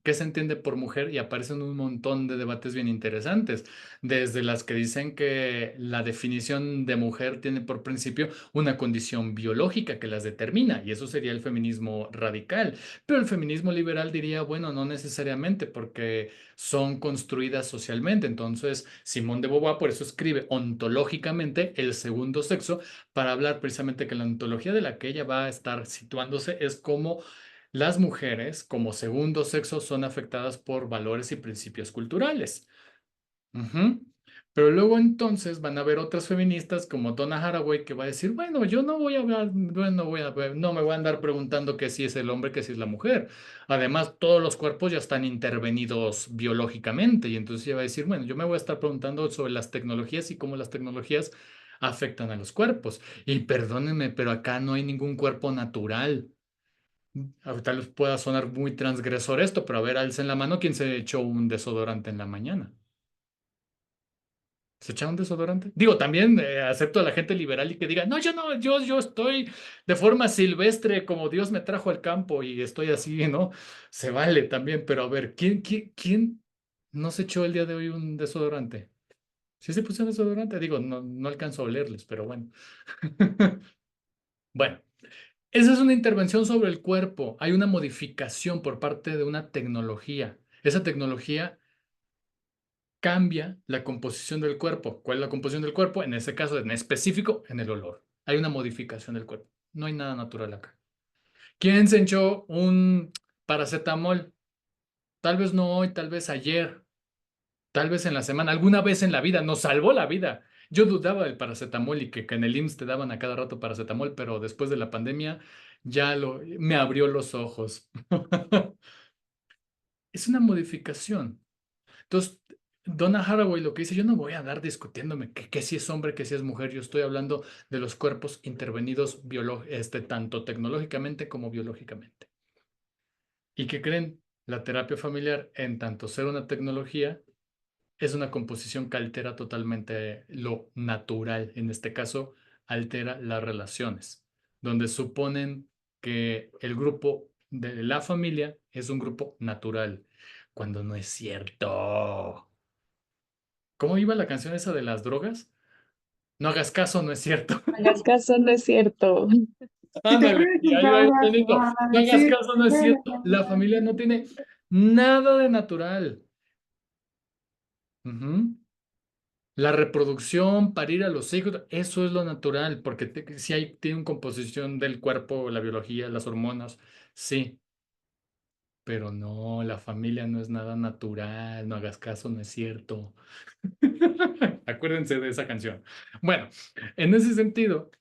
¿Qué se entiende por mujer? Y aparecen un montón de debates bien interesantes, desde las que dicen que la definición de mujer tiene por principio una condición biológica que las determina, y eso sería el feminismo radical. Pero el feminismo liberal diría, bueno, no necesariamente, porque son construidas socialmente. Entonces, Simone de Beauvoir por eso escribe ontológicamente el segundo sexo, para hablar precisamente que la ontología de la que ella va a estar situándose es como las mujeres, como segundo sexo, son afectadas por valores y principios culturales. Ujú. Pero luego entonces van a haber otras feministas como Donna Haraway que va a decir, bueno, yo no voy a hablar, no me voy a andar preguntando que si es el hombre, que si es la mujer. Además, todos los cuerpos ya están intervenidos biológicamente y entonces ella va a decir, bueno, yo me voy a estar preguntando sobre las tecnologías y cómo las tecnologías afectan a los cuerpos. Y perdónenme, pero acá no hay ningún cuerpo natural. Tal vez pueda sonar muy transgresor esto, pero a ver, alcen la mano quien se echó un desodorante en la mañana. ¿Se echa un desodorante? Digo, también acepto a la gente liberal y que diga, no, yo no, yo estoy de forma silvestre como Dios me trajo al campo y estoy así, ¿no? Se vale también, pero a ver, ¿quién no se echó el día de hoy un desodorante? ¿Sí se puso un desodorante? Digo, no alcanzo a olerles, pero bueno. Bueno. Esa es una intervención sobre el cuerpo. Hay una modificación por parte de una tecnología. Esa tecnología cambia la composición del cuerpo. ¿Cuál es la composición del cuerpo? En ese caso, en específico, en el olor. Hay una modificación del cuerpo. No hay nada natural acá. ¿Quién se echó un paracetamol? Tal vez no hoy, tal vez ayer, tal vez en la semana, alguna vez en la vida. Nos salvó la vida. Yo dudaba del paracetamol y que en el IMSS te daban a cada rato paracetamol, pero después de la pandemia me abrió los ojos. Es una modificación. Entonces, Donna Haraway lo que dice, yo no voy a andar discutiéndome que si es hombre, que si es mujer, yo estoy hablando de los cuerpos intervenidos tanto tecnológicamente como biológicamente. ¿Y qué creen? La terapia familiar, en tanto ser una tecnología, es una composición que altera totalmente lo natural. En este caso, altera las relaciones, donde suponen que el grupo de la familia es un grupo natural, cuando no es cierto. ¿Cómo iba la canción esa de las drogas? No hagas caso, no es cierto. No hagas caso, no es cierto. Si te Ándale, crees y que ahí va el hablas, tonito. van a No hagas decir caso, no es que cierto. La familia no tiene nada de natural. Ujú. La reproducción, parir a los hijos, eso es lo natural, porque si tiene una composición del cuerpo, la biología, las hormonas, sí, pero no, la familia no es nada natural, no hagas caso, no es cierto. Acuérdense de esa canción. Bueno, en ese sentido,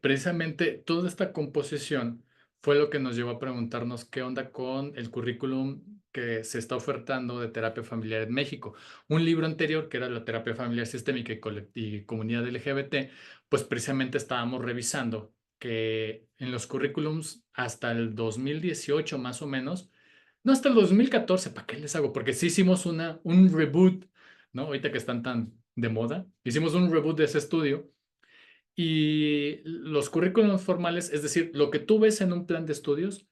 precisamente toda esta composición fue lo que nos llevó a preguntarnos qué onda con el currículum que se está ofertando de terapia familiar en México. Un libro anterior, que era la terapia familiar sistémica y comunidad LGBT, pues precisamente estábamos revisando que en los currículums hasta el 2018 más o menos, no hasta el 2014, ¿para qué les hago? Porque sí hicimos un reboot, ¿no? Ahorita que están tan de moda, hicimos un reboot de ese estudio y los currículums formales, es decir, lo que tú ves en un plan de estudios,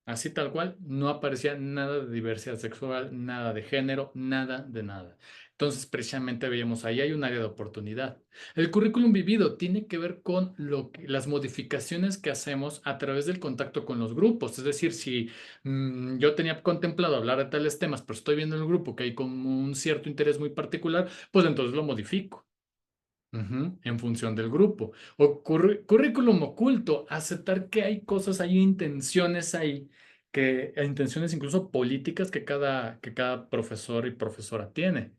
así tal cual, no aparecía nada de diversidad sexual, nada de género, nada de nada. Entonces, precisamente veíamos ahí hay un área de oportunidad. El currículum vivido tiene que ver con las modificaciones que hacemos a través del contacto con los grupos. Es decir, si yo tenía contemplado hablar de tales temas, pero estoy viendo en el grupo que hay como un cierto interés muy particular, pues entonces lo modifico. En función del grupo. O currículum oculto, aceptar que hay cosas, hay intenciones ahí, intenciones incluso políticas que cada profesor y profesora tiene.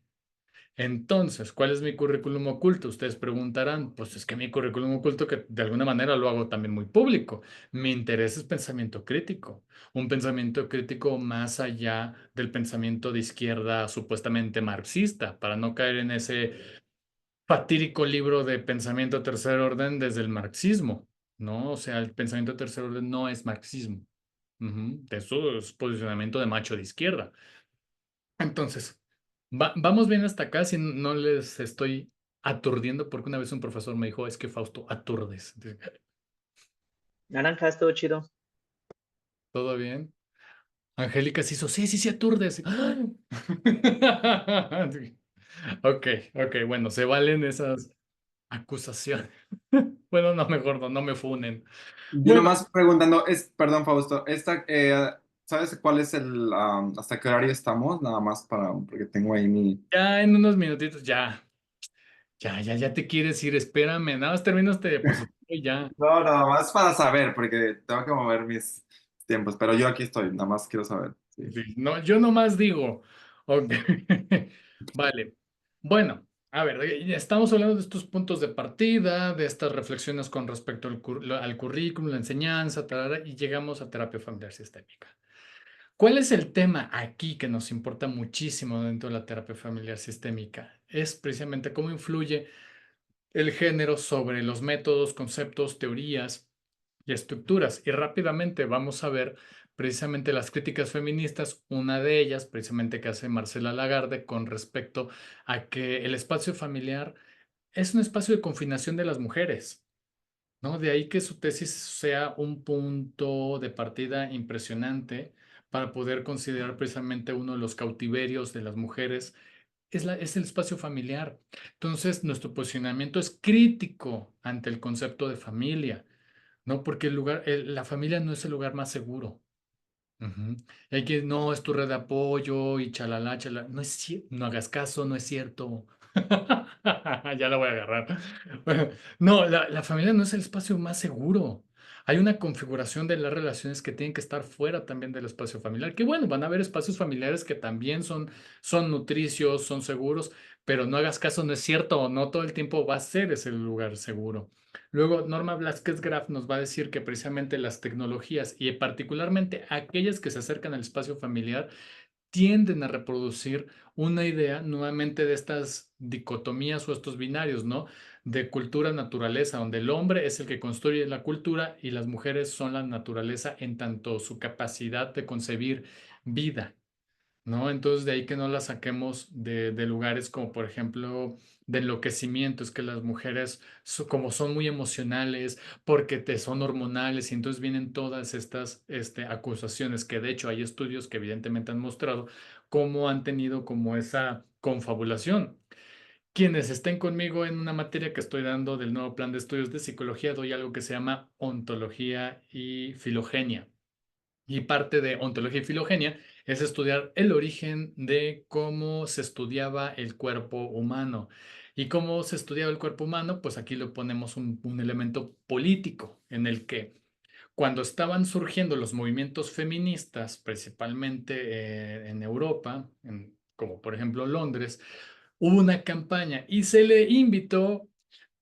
Entonces, ¿cuál es mi currículum oculto? Ustedes preguntarán, pues es que mi currículum oculto que de alguna manera lo hago también muy público. Mi interés es pensamiento crítico, un pensamiento crítico más allá del pensamiento de izquierda supuestamente marxista, para no caer en ese fatídico libro de pensamiento tercer orden desde el marxismo, ¿no? O sea, el pensamiento tercer orden no es marxismo. Eso es posicionamiento de macho de izquierda. Entonces, vamos bien hasta acá, si no les estoy aturdiendo, porque una vez un profesor me dijo, es que Fausto, aturdes. Naranja, estuvo chido. ¿Todo bien? Angélica se hizo, sí, sí, sí, aturdes. Ok, ok, bueno, se valen esas acusaciones. Bueno, no, mejor no me funen. Yo Muy bien. nomás preguntando, perdón, Fausto, ¿sabes cuál es hasta qué horario estamos? Nada más porque tengo ahí mi... Ya en unos minutitos, ya te quieres ir, espérame, nada más termino este diapositivo y ya. No, nada más para saber, porque tengo que mover mis tiempos, pero yo aquí estoy, nada más quiero saber. Sí. Sí, no, yo nomás digo, ok, vale. Bueno, a ver, ya estamos hablando de estos puntos de partida, de estas reflexiones con respecto al currículum, la enseñanza, tarara, y llegamos a terapia familiar sistémica. ¿Cuál es el tema aquí que nos importa muchísimo dentro de la terapia familiar sistémica? Es precisamente cómo influye el género sobre los métodos, conceptos, teorías y estructuras. Y rápidamente vamos a ver precisamente las críticas feministas, una de ellas precisamente que hace Marcela Lagarde con respecto a que el espacio familiar es un espacio de confinación de las mujeres, ¿no? De ahí que su tesis sea un punto de partida impresionante para poder considerar precisamente uno de los cautiverios de las mujeres es el espacio familiar. Entonces, nuestro posicionamiento es crítico ante el concepto de familia, ¿no? Porque la familia no es el lugar más seguro. Y hay que, no, es tu red de apoyo y chalala, chalala. No es cierto, no hagas caso, no es cierto. Ya la voy a agarrar. Bueno, no, la familia no es el espacio más seguro. Hay una configuración de las relaciones que tienen que estar fuera también del espacio familiar. Que bueno, van a haber espacios familiares que también son nutricios, son seguros, pero no hagas caso, no es cierto, no todo el tiempo va a ser ese lugar seguro. Luego, Norma Blasquez Graf nos va a decir que precisamente las tecnologías y particularmente aquellas que se acercan al espacio familiar tienden a reproducir una idea nuevamente de estas dicotomías o estos binarios, ¿no? De cultura-naturaleza, donde el hombre es el que construye la cultura y las mujeres son la naturaleza en tanto su capacidad de concebir vida. ¿No? Entonces de ahí que no la saquemos de lugares como por ejemplo de enloquecimiento, es que las mujeres como son muy emocionales porque son hormonales y entonces vienen todas estas acusaciones que de hecho hay estudios que evidentemente han mostrado cómo han tenido como esa confabulación. Quienes estén conmigo en una materia que estoy dando del nuevo plan de estudios de psicología, doy algo que se llama ontología y filogenia. Y parte de ontología y filogenia es estudiar el origen de cómo se estudiaba el cuerpo humano. ¿Y cómo se estudiaba el cuerpo humano? Pues aquí le ponemos un elemento político en el que cuando estaban surgiendo los movimientos feministas, principalmente en Europa, como por ejemplo Londres, hubo una campaña y se le invitó,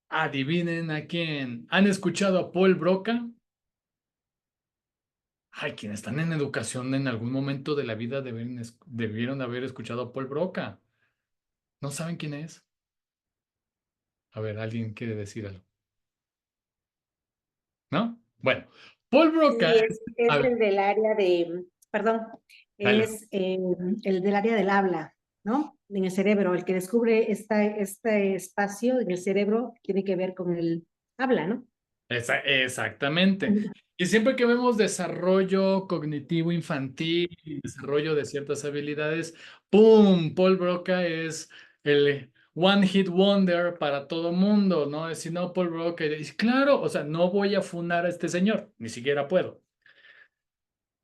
adivinen a quién. ¿Han escuchado a Paul Broca? Ay, quienes están en educación en algún momento de la vida debieron haber escuchado a Paul Broca. ¿No saben quién es? A ver, ¿alguien quiere decir algo? ¿No? Bueno, Paul Broca, Sí, es a ver, el del área de, perdón, dale. es el del área del habla, ¿no? En el cerebro, el que descubre este espacio en el cerebro tiene que ver con el habla, ¿no? Exactamente. Y siempre que vemos desarrollo cognitivo infantil y desarrollo de ciertas habilidades, ¡pum! Paul Broca es el one hit wonder para todo mundo, ¿no? Es decir, no, Paul Broca, y claro, o sea, no voy a funar a este señor, ni siquiera puedo.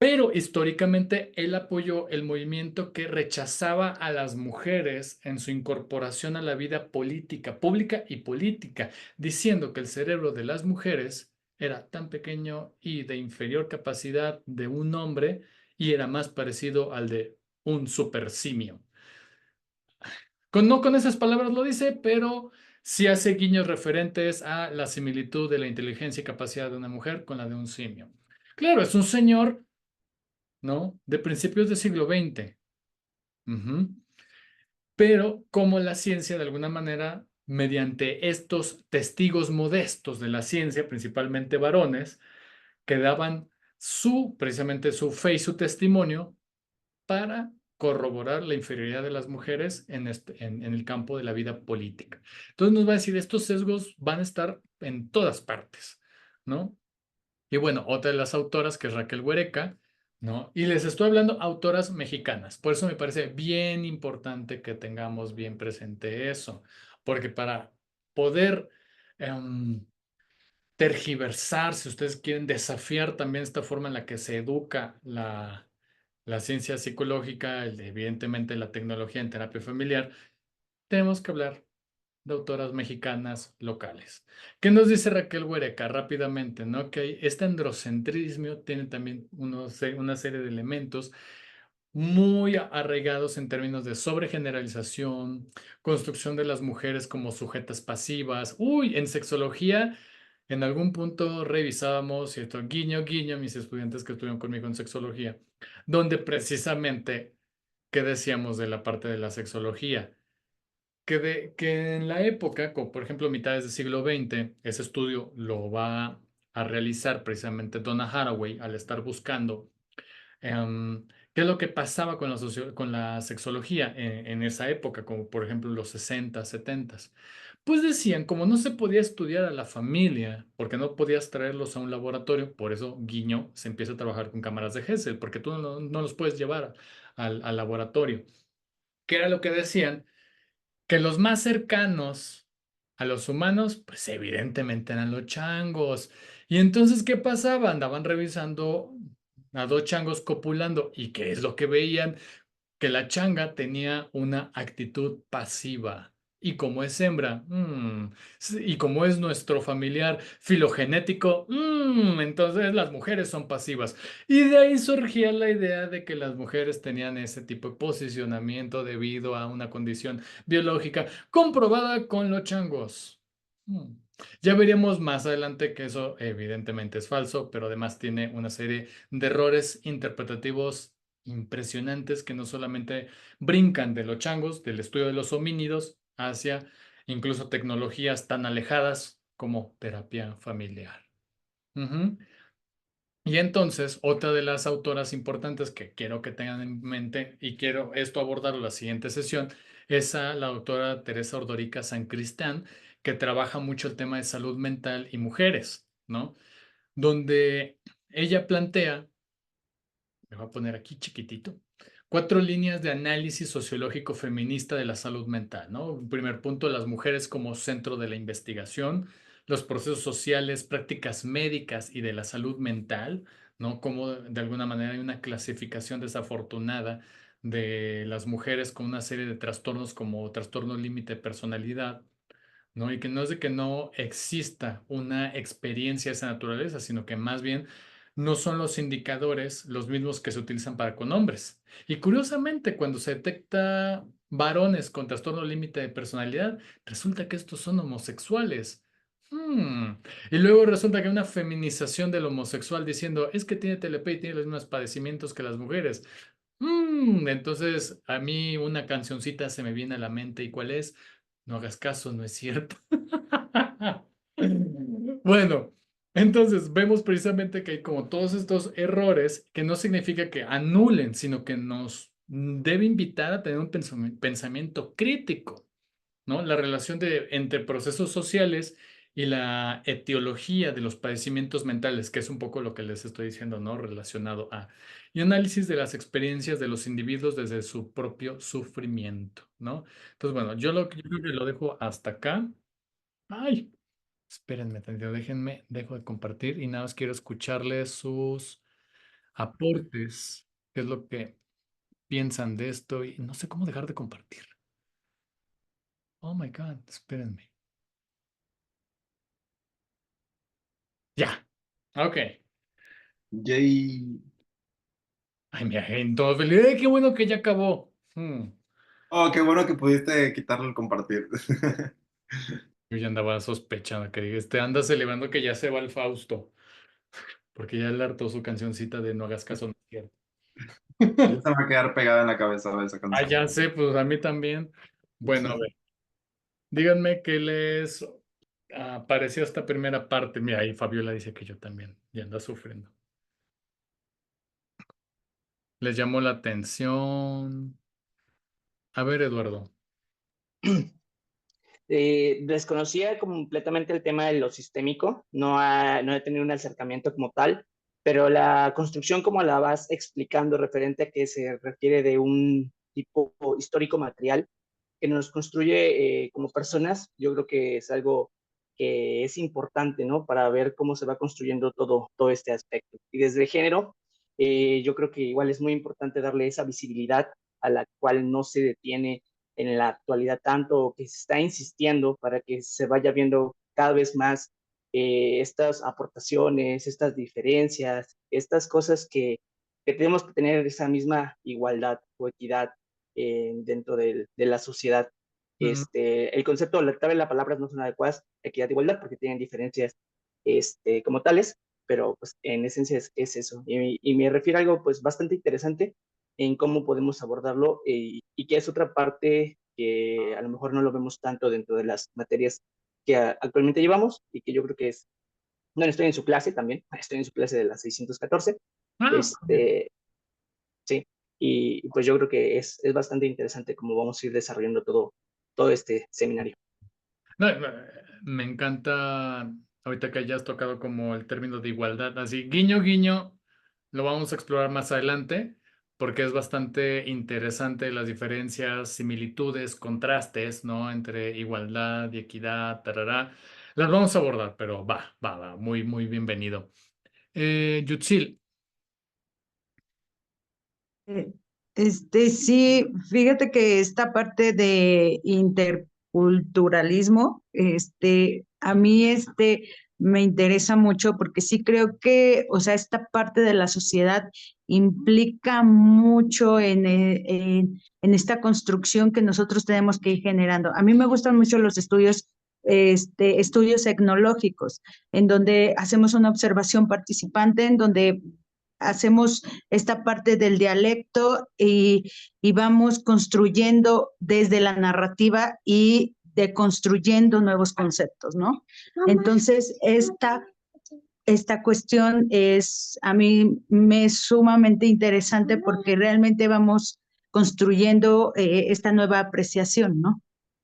Pero históricamente él apoyó el movimiento que rechazaba a las mujeres en su incorporación a la vida política, pública y política, diciendo que el cerebro de las mujeres era tan pequeño y de inferior capacidad de un hombre y era más parecido al de un supersimio. No con esas palabras lo dice, pero sí hace guiños referentes a la similitud de la inteligencia y capacidad de una mujer con la de un simio. Claro, es un señor, ¿no? De principios del siglo XX. Ujú. Pero como la ciencia, de alguna manera, mediante estos testigos modestos de la ciencia, principalmente varones, que daban precisamente su fe y su testimonio para corroborar la inferioridad de las mujeres en el campo de la vida política. Entonces nos va a decir, estos sesgos van a estar en todas partes, ¿no? Y bueno, otra de las autoras que es Raquel Huereca, ¿no? Y les estoy hablando autoras mexicanas. Por eso me parece bien importante que tengamos bien presente eso, porque para poder tergiversar, si ustedes quieren desafiar también esta forma en la que se educa la ciencia psicológica, evidentemente la tecnología en terapia familiar, tenemos que hablar de autoras mexicanas locales. ¿Qué nos dice Raquel Huereca rápidamente? ¿No? Que este androcentrismo tiene también una serie de elementos muy arraigados en términos de sobregeneralización, construcción de las mujeres como sujetas pasivas. Uy, en sexología, en algún punto revisábamos, cierto, guiño, guiño, mis estudiantes que estuvieron conmigo en sexología, donde precisamente, ¿qué decíamos de la parte de la sexología? Que en la época, como por ejemplo mitades del siglo XX, ese estudio lo va a realizar precisamente Donna Haraway al estar buscando qué es lo que pasaba con con la sexología en esa época, como por ejemplo los 60, 70. Pues decían, como no se podía estudiar a la familia, porque no podías traerlos a un laboratorio, por eso Guiño se empieza a trabajar con cámaras de Hessel, porque tú no los puedes llevar al laboratorio. ¿Qué era lo que decían? Que los más cercanos a los humanos, pues evidentemente eran los changos. Y entonces, ¿qué pasaba? Andaban revisando a dos changos copulando. ¿Y qué es lo que veían? Que la changa tenía una actitud pasiva. Y como es hembra, y como es nuestro familiar filogenético, entonces las mujeres son pasivas. Y de ahí surgía la idea de que las mujeres tenían ese tipo de posicionamiento debido a una condición biológica comprobada con los changos. Mm. Ya veremos más adelante que eso evidentemente es falso, pero además tiene una serie de errores interpretativos impresionantes que no solamente brincan de los changos, del estudio de los homínidos, hacia incluso tecnologías tan alejadas como terapia familiar. Ujú. Y entonces, otra de las autoras importantes que quiero que tengan en mente y quiero esto abordarlo en la siguiente sesión es a la doctora Teresa Ordorica San Cristán, que trabaja mucho el tema de salud mental y mujeres, ¿no? Donde ella plantea, me voy a poner aquí chiquitito, 4 líneas de análisis sociológico feminista de la salud mental, ¿no? Un primer punto, las mujeres como centro de la investigación, los procesos sociales, prácticas médicas y de la salud mental, ¿no? Como de alguna manera hay una clasificación desafortunada de las mujeres con una serie de trastornos como trastorno límite de personalidad, ¿no? Y que no es de que no exista una experiencia de esa naturaleza, sino que más bien no son los indicadores los mismos que se utilizan para con hombres. Y curiosamente, cuando se detecta varones con trastorno límite de personalidad, resulta que estos son homosexuales. Y luego resulta que hay una feminización del homosexual diciendo, es que tiene TLP y tiene los mismos padecimientos que las mujeres. Entonces, a mí una cancioncita se me viene a la mente. ¿Y cuál es? No hagas caso, no es cierto. Bueno, entonces vemos precisamente que hay como todos estos errores que no significa que anulen, sino que nos debe invitar a tener un pensamiento crítico, ¿no? La relación entre procesos sociales y la etiología de los padecimientos mentales, que es un poco lo que les estoy diciendo, ¿no? Relacionado a. Y análisis de las experiencias de los individuos desde su propio sufrimiento, ¿no? Entonces, bueno, yo creo que lo dejo hasta acá. Ay, espérenme tantito, dejo de compartir y nada más quiero escucharles sus aportes, qué es lo que piensan de esto y no sé cómo dejar de compartir. Oh my God, espérenme. Ya. Ok. Yay. Ay, mi agente, feliz. ¡Qué bueno que ya acabó! Oh, qué bueno que pudiste quitarle el compartir. Yo ya andaba sospechando que dije, anda celebrando que ya se va el Fausto, porque ya le hartó su cancioncita de No hagas caso, no es cierto. Ya se me va a quedar pegada en la cabeza esa Ah, canción. ya sé, pues a mí también. Bueno, a ver, díganme qué les pareció esta primera parte. Mira, ahí Fabiola dice que yo también, ya anda sufriendo. ¿Les llamó la atención? A ver, Eduardo. Desconocía completamente el tema de lo sistémico, no he tenido un acercamiento como tal, pero la construcción como la vas explicando referente a que se requiere de un tipo histórico material que nos construye como personas, yo creo que es algo que es importante, ¿no? Para ver cómo se va construyendo todo este aspecto. Y desde el género, yo creo que igual es muy importante darle esa visibilidad a la cual no se detiene en la actualidad tanto, que se está insistiendo para que se vaya viendo cada vez más estas aportaciones, estas diferencias, estas cosas que tenemos que tener esa misma igualdad o equidad dentro de la sociedad. Mm, El concepto, tal vez las palabras no son adecuadas, equidad e igualdad, porque tienen diferencias como tales, pero pues en esencia es eso. Y me refiero a algo pues bastante interesante en cómo podemos abordarlo y que es otra parte que a lo mejor no lo vemos tanto dentro de las materias que actualmente llevamos y que yo creo que es, bueno, estoy en su clase también, estoy en su clase de las 614, bien. este, sí, y pues yo creo que es bastante interesante cómo vamos a ir desarrollando todo este seminario. No, me encanta ahorita que hayas tocado como el término de igualdad, así, guiño, guiño, lo vamos a explorar más adelante porque es bastante interesante las diferencias, similitudes, contrastes, ¿no? Entre igualdad y equidad, tarará. Las vamos a abordar, pero va, muy, muy bienvenido. Yutsil, Eh, sí, fíjate que esta parte de interculturalismo, a mí, me interesa mucho porque sí creo que, o sea, esta parte de la sociedad implica mucho en esta construcción que nosotros tenemos que ir generando. A mí me gustan mucho los estudios, estudios etnológicos, en donde hacemos una observación participante, en donde hacemos esta parte del dialecto y vamos construyendo desde la narrativa y deconstruyendo nuevos conceptos, ¿no? Entonces, esta cuestión a mí me es sumamente interesante porque realmente vamos construyendo esta nueva apreciación, ¿no?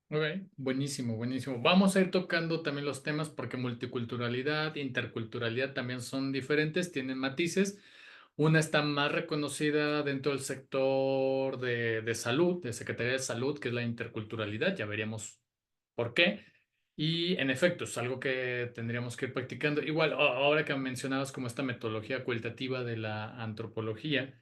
ok, buenísimo, buenísimo. Vamos a ir tocando también los temas porque multiculturalidad, interculturalidad también son diferentes, tienen matices. Una está más reconocida dentro del sector de salud, de Secretaría de Salud, que es la interculturalidad, ya veríamos por qué. Y en efecto, es algo que tendríamos que ir practicando. Igual, ahora que mencionabas como esta metodología cualitativa de la antropología,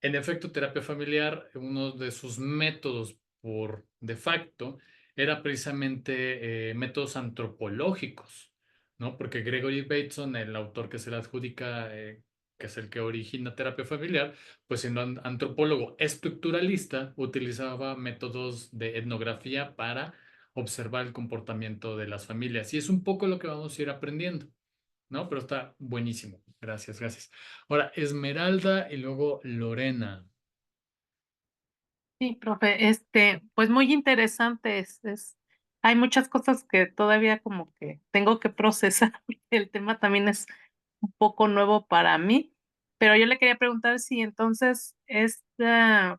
en efecto, terapia familiar, uno de sus métodos por de facto era precisamente métodos antropológicos, ¿no? Porque Gregory Bateson, el autor que se le adjudica, que es el que origina terapia familiar, pues siendo antropólogo estructuralista, utilizaba métodos de etnografía para observar el comportamiento de las familias. Y es un poco lo que vamos a ir aprendiendo, ¿no? Pero está buenísimo. Gracias, gracias. Ahora, Esmeralda y luego Lorena. Sí, profe, pues muy interesante. Hay muchas cosas que todavía como que tengo que procesar. El tema también es un poco nuevo para mí, pero yo le quería preguntar si entonces este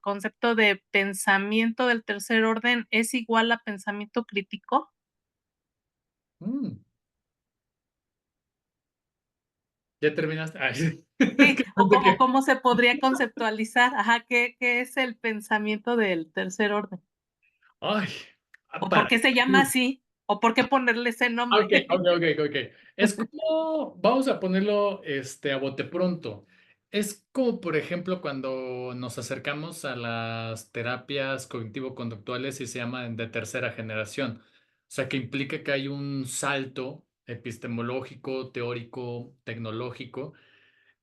concepto de pensamiento del tercer orden es igual a pensamiento crítico. Mm, ¿Ya terminaste? Ay, sí. Sí, o, Pensé o que- cómo se podría conceptualizar, ajá, ¿qué es el pensamiento del tercer orden? Ay, ¿O por para. qué se llama así? ¿O por qué ponerle ese nombre? Ok, ok, ok, ok. Es como, vamos a ponerlo a bote pronto. Es como, por ejemplo, cuando nos acercamos a las terapias cognitivo-conductuales y se llaman de tercera generación. O sea, que implica que hay un salto epistemológico, teórico, tecnológico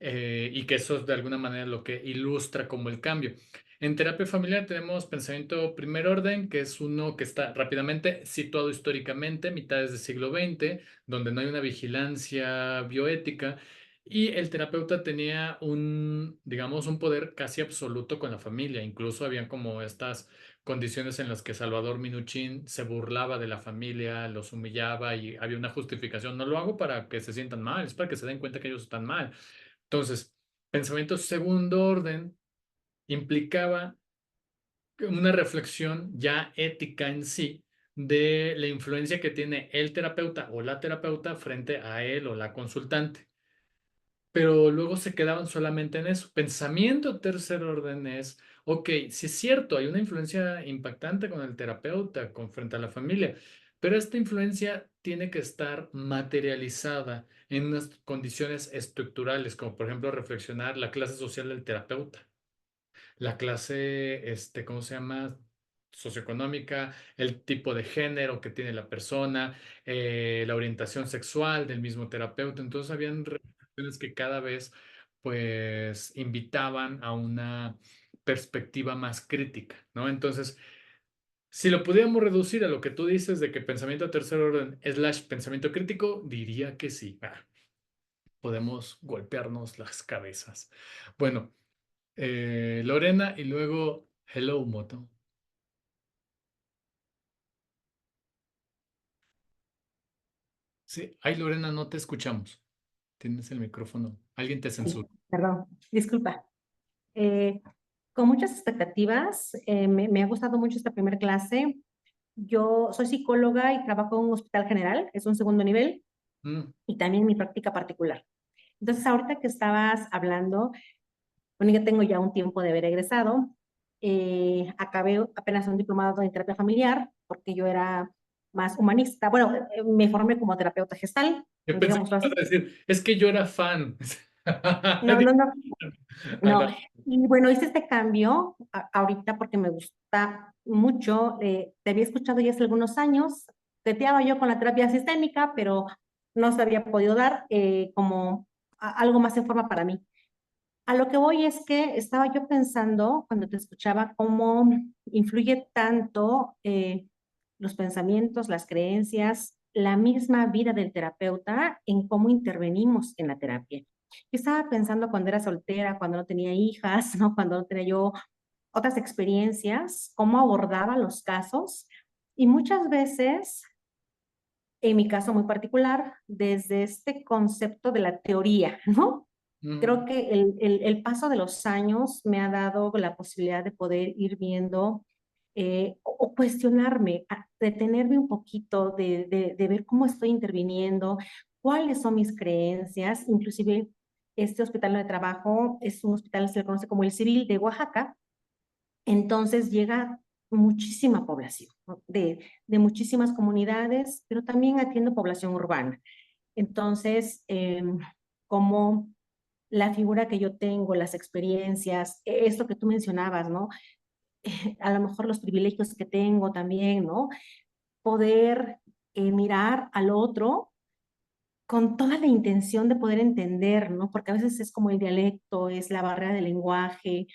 y que eso es de alguna manera lo que ilustra como el cambio. En terapia familiar tenemos pensamiento primer orden, que es uno que está rápidamente situado históricamente, mitades del siglo XX, donde no hay una vigilancia bioética, y el terapeuta tenía un, digamos, un poder casi absoluto con la familia. Incluso habían como estas condiciones en las que Salvador Minuchin se burlaba de la familia, los humillaba y había una justificación. No lo hago para que se sientan mal, es para que se den cuenta que ellos están mal. Entonces, pensamiento segundo orden implicaba una reflexión ya ética en sí de la influencia que tiene el terapeuta o la terapeuta frente a él o la consultante. Pero luego se quedaban solamente en eso. Pensamiento tercer orden es, ok, sí es cierto, hay una influencia impactante con el terapeuta, con frente a la familia, pero esta influencia tiene que estar materializada en unas condiciones estructurales, como por ejemplo reflexionar la clase social del terapeuta, la clase, ¿cómo se llama? Socioeconómica, el tipo de género que tiene la persona, la orientación sexual del mismo terapeuta. Entonces, habían reflexiones que cada vez, pues, invitaban a una perspectiva más crítica, ¿no? Entonces, si lo pudiéramos reducir a lo que tú dices de que pensamiento de tercer orden / pensamiento crítico, diría que sí. Podemos golpearnos las cabezas. Bueno. Lorena y luego Hello Moto. Sí, ay Lorena, no te escuchamos. Tienes el micrófono. Alguien te censura. Perdón, disculpa. Eh, con muchas expectativas, me ha gustado mucho esta primera clase. Yo soy psicóloga y trabajo en un hospital general, es un segundo nivel, Mm, y también mi práctica particular. Entonces, ahorita que estabas hablando, bueno, ya tengo ya un tiempo de haber egresado. Acabé apenas un diplomado en terapia familiar, porque yo era más humanista. Bueno, me formé como terapeuta gestal, Yo pensé que digámoslo ibas así. a decir, es que yo era fan. No, no, no, no. Anda. Y bueno, hice este cambio ahorita porque me gusta mucho. Te había escuchado ya hace algunos años. Teteaba yo con la terapia sistémica, pero no se había podido dar como algo más en forma para mí. A lo que voy es que estaba yo pensando, cuando te escuchaba, cómo influye tanto los pensamientos, las creencias, la misma vida del terapeuta en cómo intervenimos en la terapia. Yo estaba pensando cuando era soltera, cuando no tenía hijas, ¿no? Cuando no tenía yo otras experiencias, cómo abordaba los casos y muchas veces, en mi caso muy particular, desde este concepto de la teoría, ¿no? Mm, Creo que el paso de los años me ha dado la posibilidad de poder ir viendo o cuestionarme, detenerme un poquito, de ver cómo estoy interviniendo, cuáles son mis creencias. Inclusive este hospital donde trabajo es un hospital, se le conoce como el Civil de Oaxaca, entonces llega muchísima población, ¿no? De muchísimas comunidades, pero también atiendo población urbana. Entonces, como la figura que yo tengo, las experiencias, esto que tú mencionabas, ¿no? A lo mejor los privilegios que tengo también, ¿no? Poder mirar al otro con toda la intención de poder entender, ¿no? Porque a veces es como el dialecto, es la barrera del lenguaje,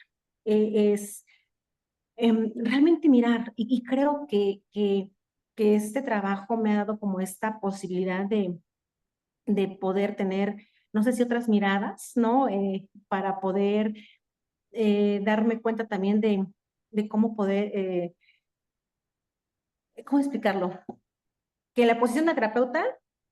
es realmente mirar. Y creo que que este trabajo me ha dado como esta posibilidad de poder tener, no sé si otras miradas, ¿no? Para poder darme cuenta también de cómo poder, ¿cómo explicarlo? Que la posición de terapeuta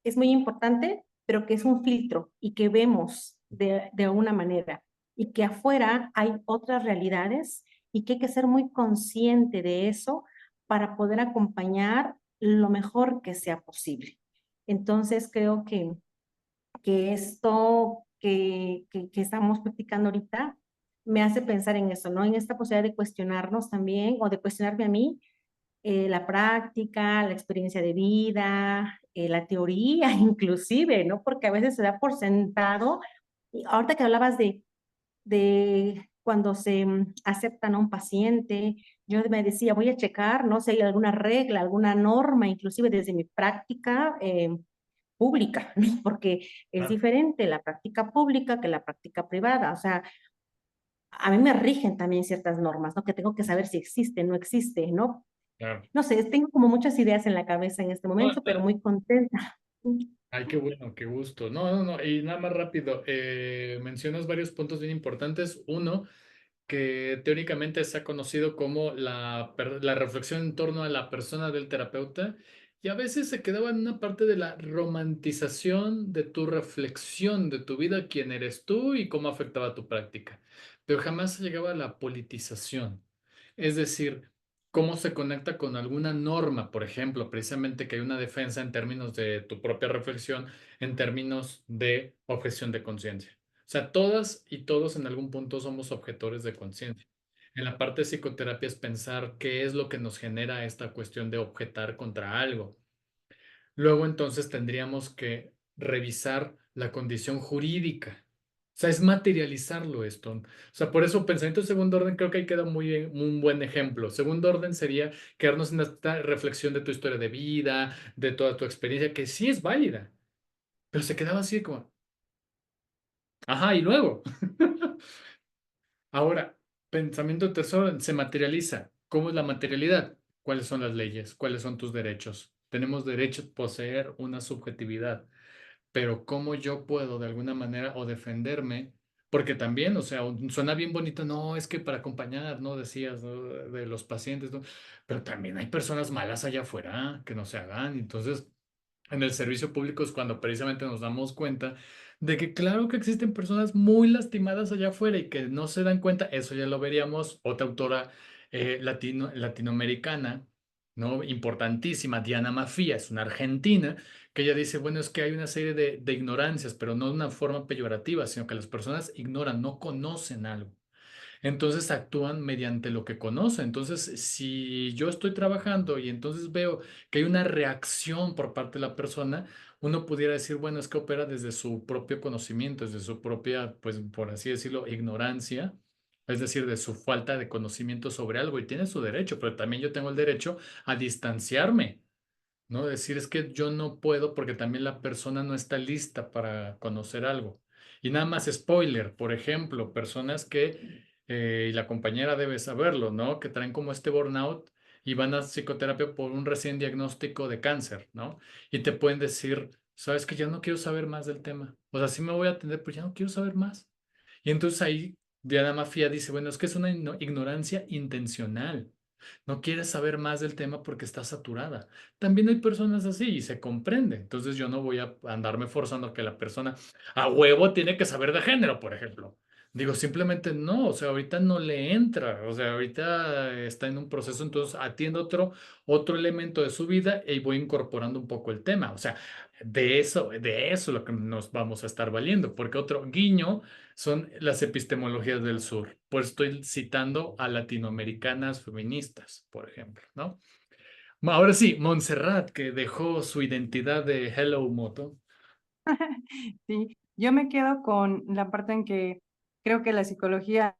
es muy importante, pero que es un filtro y que vemos de alguna manera y que afuera hay otras realidades y que hay que ser muy consciente de eso para poder acompañar lo mejor que sea posible. Entonces creo que esto que estamos practicando ahorita me hace pensar en eso, ¿no? En esta posibilidad de cuestionarnos también o de cuestionarme a mí la práctica, la experiencia de vida, la teoría inclusive, ¿no? Porque a veces se da por sentado. Y ahorita que hablabas de cuando se aceptan a un paciente, yo me decía, voy a checar, no sé, si hay alguna regla, alguna norma, inclusive desde mi práctica pública, ¿no? Porque es Claro, diferente la práctica pública que la práctica privada. O sea, a mí me rigen también ciertas normas, ¿no? Que tengo que saber si existe, no existe, ¿no? claro. No sé, tengo como muchas ideas en la cabeza en este No, momento, pero muy contenta. ay, qué bueno, qué gusto. No, no, no. Y nada más rápido, mencionas varios puntos bien importantes. Uno, que teóricamente se ha conocido como la reflexión en torno a la persona del terapeuta, y a veces se quedaba en una parte de la romantización de tu reflexión de tu vida, quién eres tú y cómo afectaba tu práctica, pero jamás se llegaba a la politización, es decir, cómo se conecta con alguna norma, por ejemplo, precisamente que hay una defensa en términos de tu propia reflexión, en términos de objeción de conciencia. O sea, todas y todos en algún punto somos objetores de conciencia. En la parte de psicoterapia es pensar qué es lo que nos genera esta cuestión de objetar contra algo. Luego entonces tendríamos que revisar la condición jurídica. O sea, es materializarlo esto. O sea, por eso pensamiento de segundo orden creo que ahí queda un buen ejemplo. Segundo orden sería quedarnos en esta reflexión de tu historia de vida, de toda tu experiencia, que sí es válida, pero se quedaba así como, ajá, y luego. Ahora, pensamiento tercero se materializa. ¿Cómo es la materialidad? ¿Cuáles son las leyes? ¿Cuáles son tus derechos? Tenemos derecho a poseer una subjetividad, pero ¿cómo yo puedo de alguna manera o defenderme? Porque también, o sea, suena bien bonito, no, es que para acompañar, ¿no? Decías, ¿no? De los pacientes, ¿no? Pero también hay personas malas allá afuera que no se hagan. Entonces, en el servicio público es cuando precisamente nos damos cuenta de que claro que existen personas muy lastimadas allá afuera y que no se dan cuenta, eso ya lo veríamos, otra autora latinoamericana, ¿no? Importantísima, Diana Mafia, es una argentina, que ella dice, bueno, es que hay una serie de ignorancias, pero no de una forma peyorativa, sino que las personas ignoran, no conocen algo. Entonces actúan mediante lo que conocen. Entonces, si yo estoy trabajando y entonces veo que hay una reacción por parte de la persona, uno pudiera decir, bueno, es que opera desde su propio conocimiento, desde su propia, pues por así decirlo, ignorancia, es decir, de su falta de conocimiento sobre algo y tiene su derecho, pero también yo tengo el derecho a distanciarme. ¿No? Decir es que yo no puedo porque también la persona no está lista para conocer algo. Y nada más spoiler, por ejemplo, personas que, y la compañera debe saberlo, ¿no? Que traen como este burnout y van a psicoterapia por un recién diagnóstico de cáncer, ¿no? Y te pueden decir, sabes que ya no quiero saber más del tema. O sea, sí me voy a atender, pero ya no quiero saber más. Y entonces ahí Diana Mafia dice, bueno, es que es una ignorancia intencional. No quieres saber más del tema porque está saturada. También hay personas así y se comprende. Entonces yo no voy a andarme forzando a que la persona a huevo tiene que saber de género, por ejemplo. Digo, simplemente no, o sea, ahorita no le entra, o sea, ahorita está en un proceso, entonces atiendo otro elemento de su vida y voy incorporando un poco el tema. O sea, de eso lo que nos vamos a estar valiendo, porque otro guiño son las epistemologías del sur. Pues estoy citando a latinoamericanas feministas, por ejemplo, ¿no? Ahora sí, Montserrat, que dejó su identidad de Hello Moto. Sí, yo me quedo con la parte en que creo que la psicología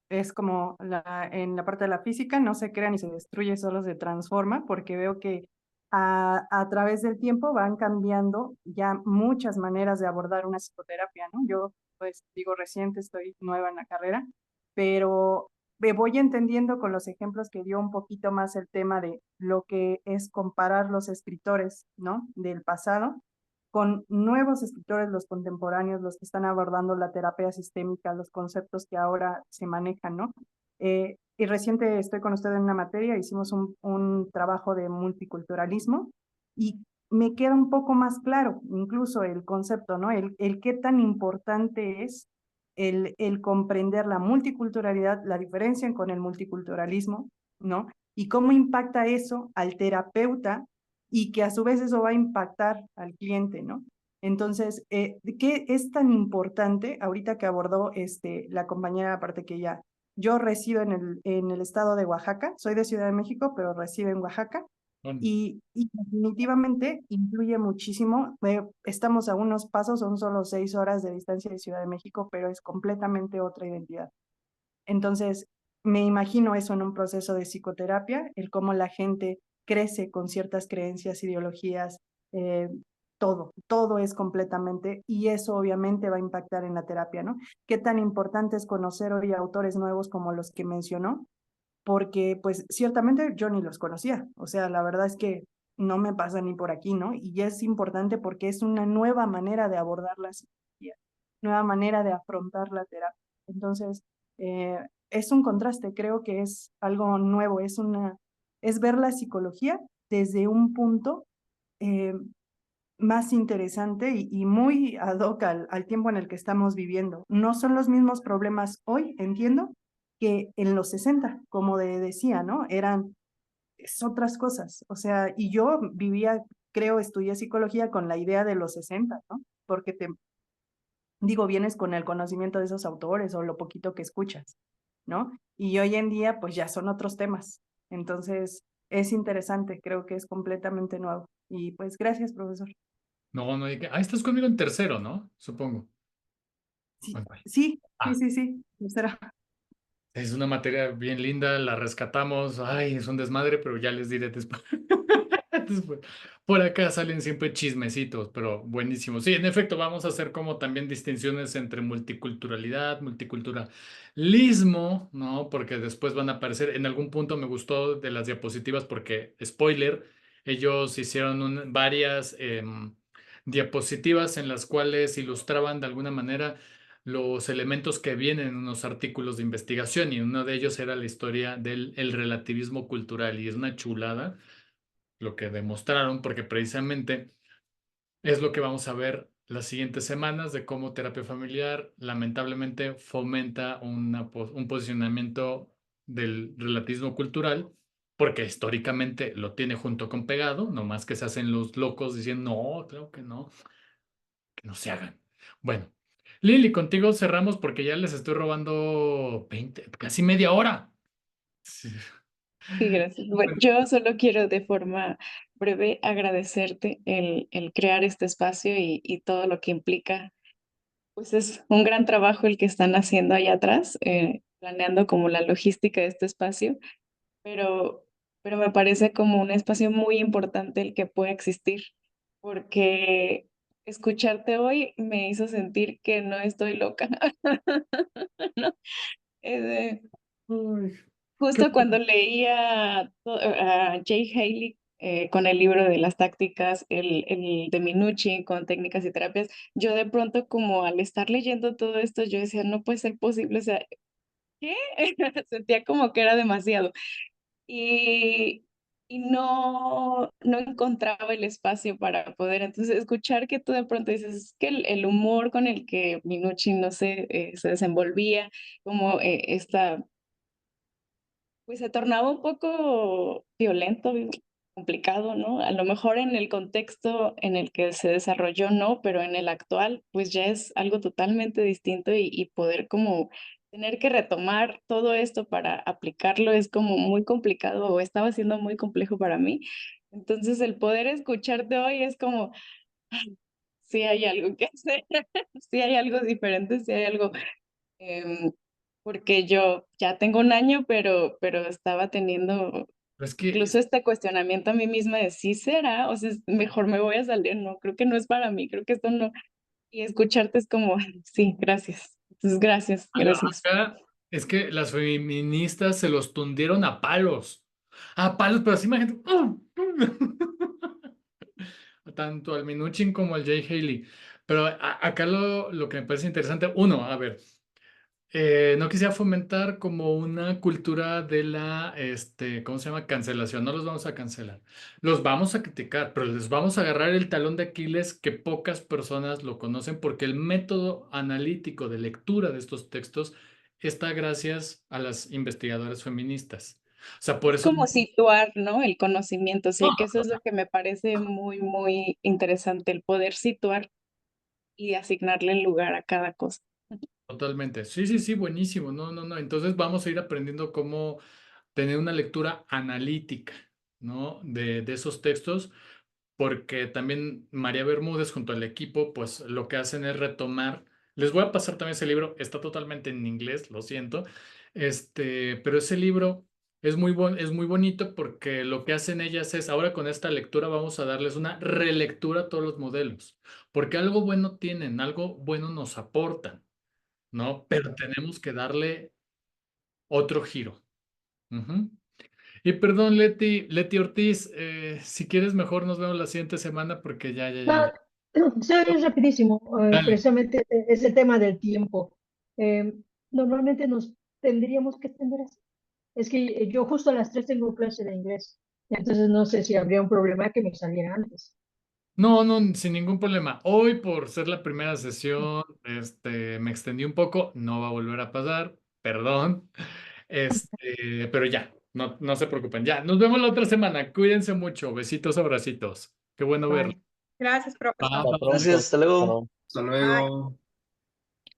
es como en la parte de la física, no se crea ni se destruye, solo se transforma, porque veo que a través del tiempo van cambiando ya muchas maneras de abordar una psicoterapia, ¿no? Yo, pues digo, reciente, estoy nueva en la carrera, pero voy entendiendo con los ejemplos que dio un poquito más el tema de lo que es comparar los escritores, ¿no? Del pasado con nuevos escritores, los contemporáneos, los que están abordando la terapia sistémica, los conceptos que ahora se manejan, ¿no? Y reciente estoy con usted en una materia, hicimos un trabajo de multiculturalismo y me queda un poco más claro, incluso el concepto, ¿no? El qué tan importante es el comprender la multiculturalidad, la diferencia con el multiculturalismo, ¿no? Y cómo impacta eso al terapeuta y que a su vez eso va a impactar al cliente, ¿no? Entonces, ¿qué es tan importante? Ahorita que abordó la compañera, aparte que yo resido en el estado de Oaxaca, soy de Ciudad de México, pero resido en Oaxaca, y definitivamente influye muchísimo. Estamos a unos pasos, son solo 6 horas de distancia de Ciudad de México, pero es completamente otra identidad. Entonces, me imagino eso en un proceso de psicoterapia, el cómo la gente crece con ciertas creencias, ideologías, todo es completamente, y eso obviamente va a impactar en la terapia, ¿no? Qué tan importante es conocer hoy autores nuevos como los que mencionó, porque pues ciertamente yo ni los conocía, o sea, la verdad es que no me pasa ni por aquí, ¿no? Y es importante porque es una nueva manera de abordar la psicología, nueva manera de afrontar la terapia. Entonces, es un contraste, creo que es algo nuevo, es ver la psicología desde un punto eh, más interesante y muy ad hoc al tiempo en el que estamos viviendo. No son los mismos problemas hoy, entiendo, que en los 60, como decía, ¿no? Es otras cosas. O sea, y yo vivía, creo, estudié psicología con la idea de los 60, ¿no? Porque vienes con el conocimiento de esos autores o lo poquito que escuchas, ¿no? Y hoy en día, pues ya son otros temas. Entonces, es interesante, creo que es completamente nuevo. Y pues gracias, profesor. No, estás conmigo en tercero, ¿no? Supongo. Sí, Ok. sí, Ah, sí. Será. es una materia bien linda, la rescatamos. Ay, es un desmadre, pero ya les diré después. Después. Por acá salen siempre chismecitos, pero buenísimo. Sí, en efecto, vamos a hacer como también distinciones entre multiculturalidad, multiculturalismo, ¿no? Porque después van a aparecer, en algún punto me gustó de las diapositivas porque, spoiler, ellos hicieron varias diapositivas en las cuales ilustraban de alguna manera los elementos que vienen en unos artículos de investigación y uno de ellos era la historia del el relativismo cultural y es una chulada lo que demostraron porque precisamente es lo que vamos a ver las siguientes semanas de cómo terapia familiar lamentablemente fomenta un posicionamiento del relativismo cultural porque históricamente lo tiene junto con pegado, nomás que se hacen los locos diciendo no, claro que no se hagan. Bueno. Lili, contigo cerramos porque ya les estoy robando 20, casi media hora. Sí. Sí, gracias. Bueno, yo solo quiero de forma breve agradecerte el crear este espacio y todo lo que implica. Pues es un gran trabajo el que están haciendo allá atrás, planeando como la logística de este espacio, pero, pero me parece como un espacio muy importante el que pueda existir, porque escucharte hoy me hizo sentir que no estoy loca. ¿No? Eh, Uy, qué Justo cuando leía a Jay Haley con el libro de las tácticas, el de Minucci con técnicas y terapias, yo de pronto como al estar leyendo todo esto, yo decía, no puede ser posible, o sea, ¿qué? Sentía como que era demasiado. Y, y no encontraba el espacio para poder, entonces escuchar que tú de pronto dices, es que el humor con el que Minucci, no sé, se desenvolvía, como esta pues se tornaba un poco violento, complicado, ¿no? A lo mejor en el contexto en el que se desarrolló, no, pero en el actual, pues ya es algo totalmente distinto y poder como tener que retomar todo esto para aplicarlo es como muy complicado o estaba siendo muy complejo para mí. Entonces el poder escucharte hoy es como, sí hay algo que hacer, sí hay algo diferente, sí hay algo em, porque yo ya tengo un año, pero estaba teniendo pero es que incluso este cuestionamiento a mí misma de sí será, o sea, mejor me voy a salir, no, creo que no es para mí, creo que esto no, y escucharte es como, sí, gracias, entonces gracias. acá Es que las feministas se los tundieron a palos. A palos, pero así imagínate. Tanto al Minuchin como al Jay Haley. Pero acá lo que me parece interesante, uno, a ver, no quisiera fomentar como una cultura de la, ¿cómo se llama? Cancelación. No los vamos a cancelar. Los vamos a criticar, pero les vamos a agarrar el talón de Aquiles que pocas personas lo conocen porque el método analítico de lectura de estos textos está gracias a las investigadoras feministas. O sea, por eso... Como situar, ¿no? El conocimiento, sí, que eso ¡Ah! es lo que me parece muy, muy interesante, el poder situar y asignarle el lugar a cada cosa. Totalmente. Sí, sí, sí, buenísimo. No, no, no. Entonces vamos a ir aprendiendo cómo tener una lectura analítica, ¿no? De esos textos, porque también María Bermúdez junto al equipo, pues lo que hacen es retomar. Les voy a pasar también ese libro, está totalmente en inglés, lo siento. Pero ese libro es muy bonito porque lo que hacen ellas es, ahora con esta lectura vamos a darles una relectura a todos los modelos, porque algo bueno tienen, algo bueno nos aportan, ¿no? Pero tenemos que darle otro giro. Ujú. Y perdón, Leti Ortiz, si quieres mejor nos vemos la siguiente semana porque ya. No, soy rapidísimo, Dale. precisamente ese tema del tiempo. Eh, Normalmente nos tendríamos que extender así. Es que yo justo a las 3 tengo clase de inglés, entonces no sé si habría un problema que me saliera antes. No, no, sin ningún problema. Hoy, por ser la primera sesión, me extendí un poco, no va a volver a pasar, perdón. Pero ya, no, no se preocupen. Ya, nos vemos la otra semana. Cuídense mucho. Besitos, abracitos. Qué bueno verlos. Bye. Gracias, profesor. Bye, Hasta bye. Gracias, pronto. hasta luego. Hasta Bye. luego.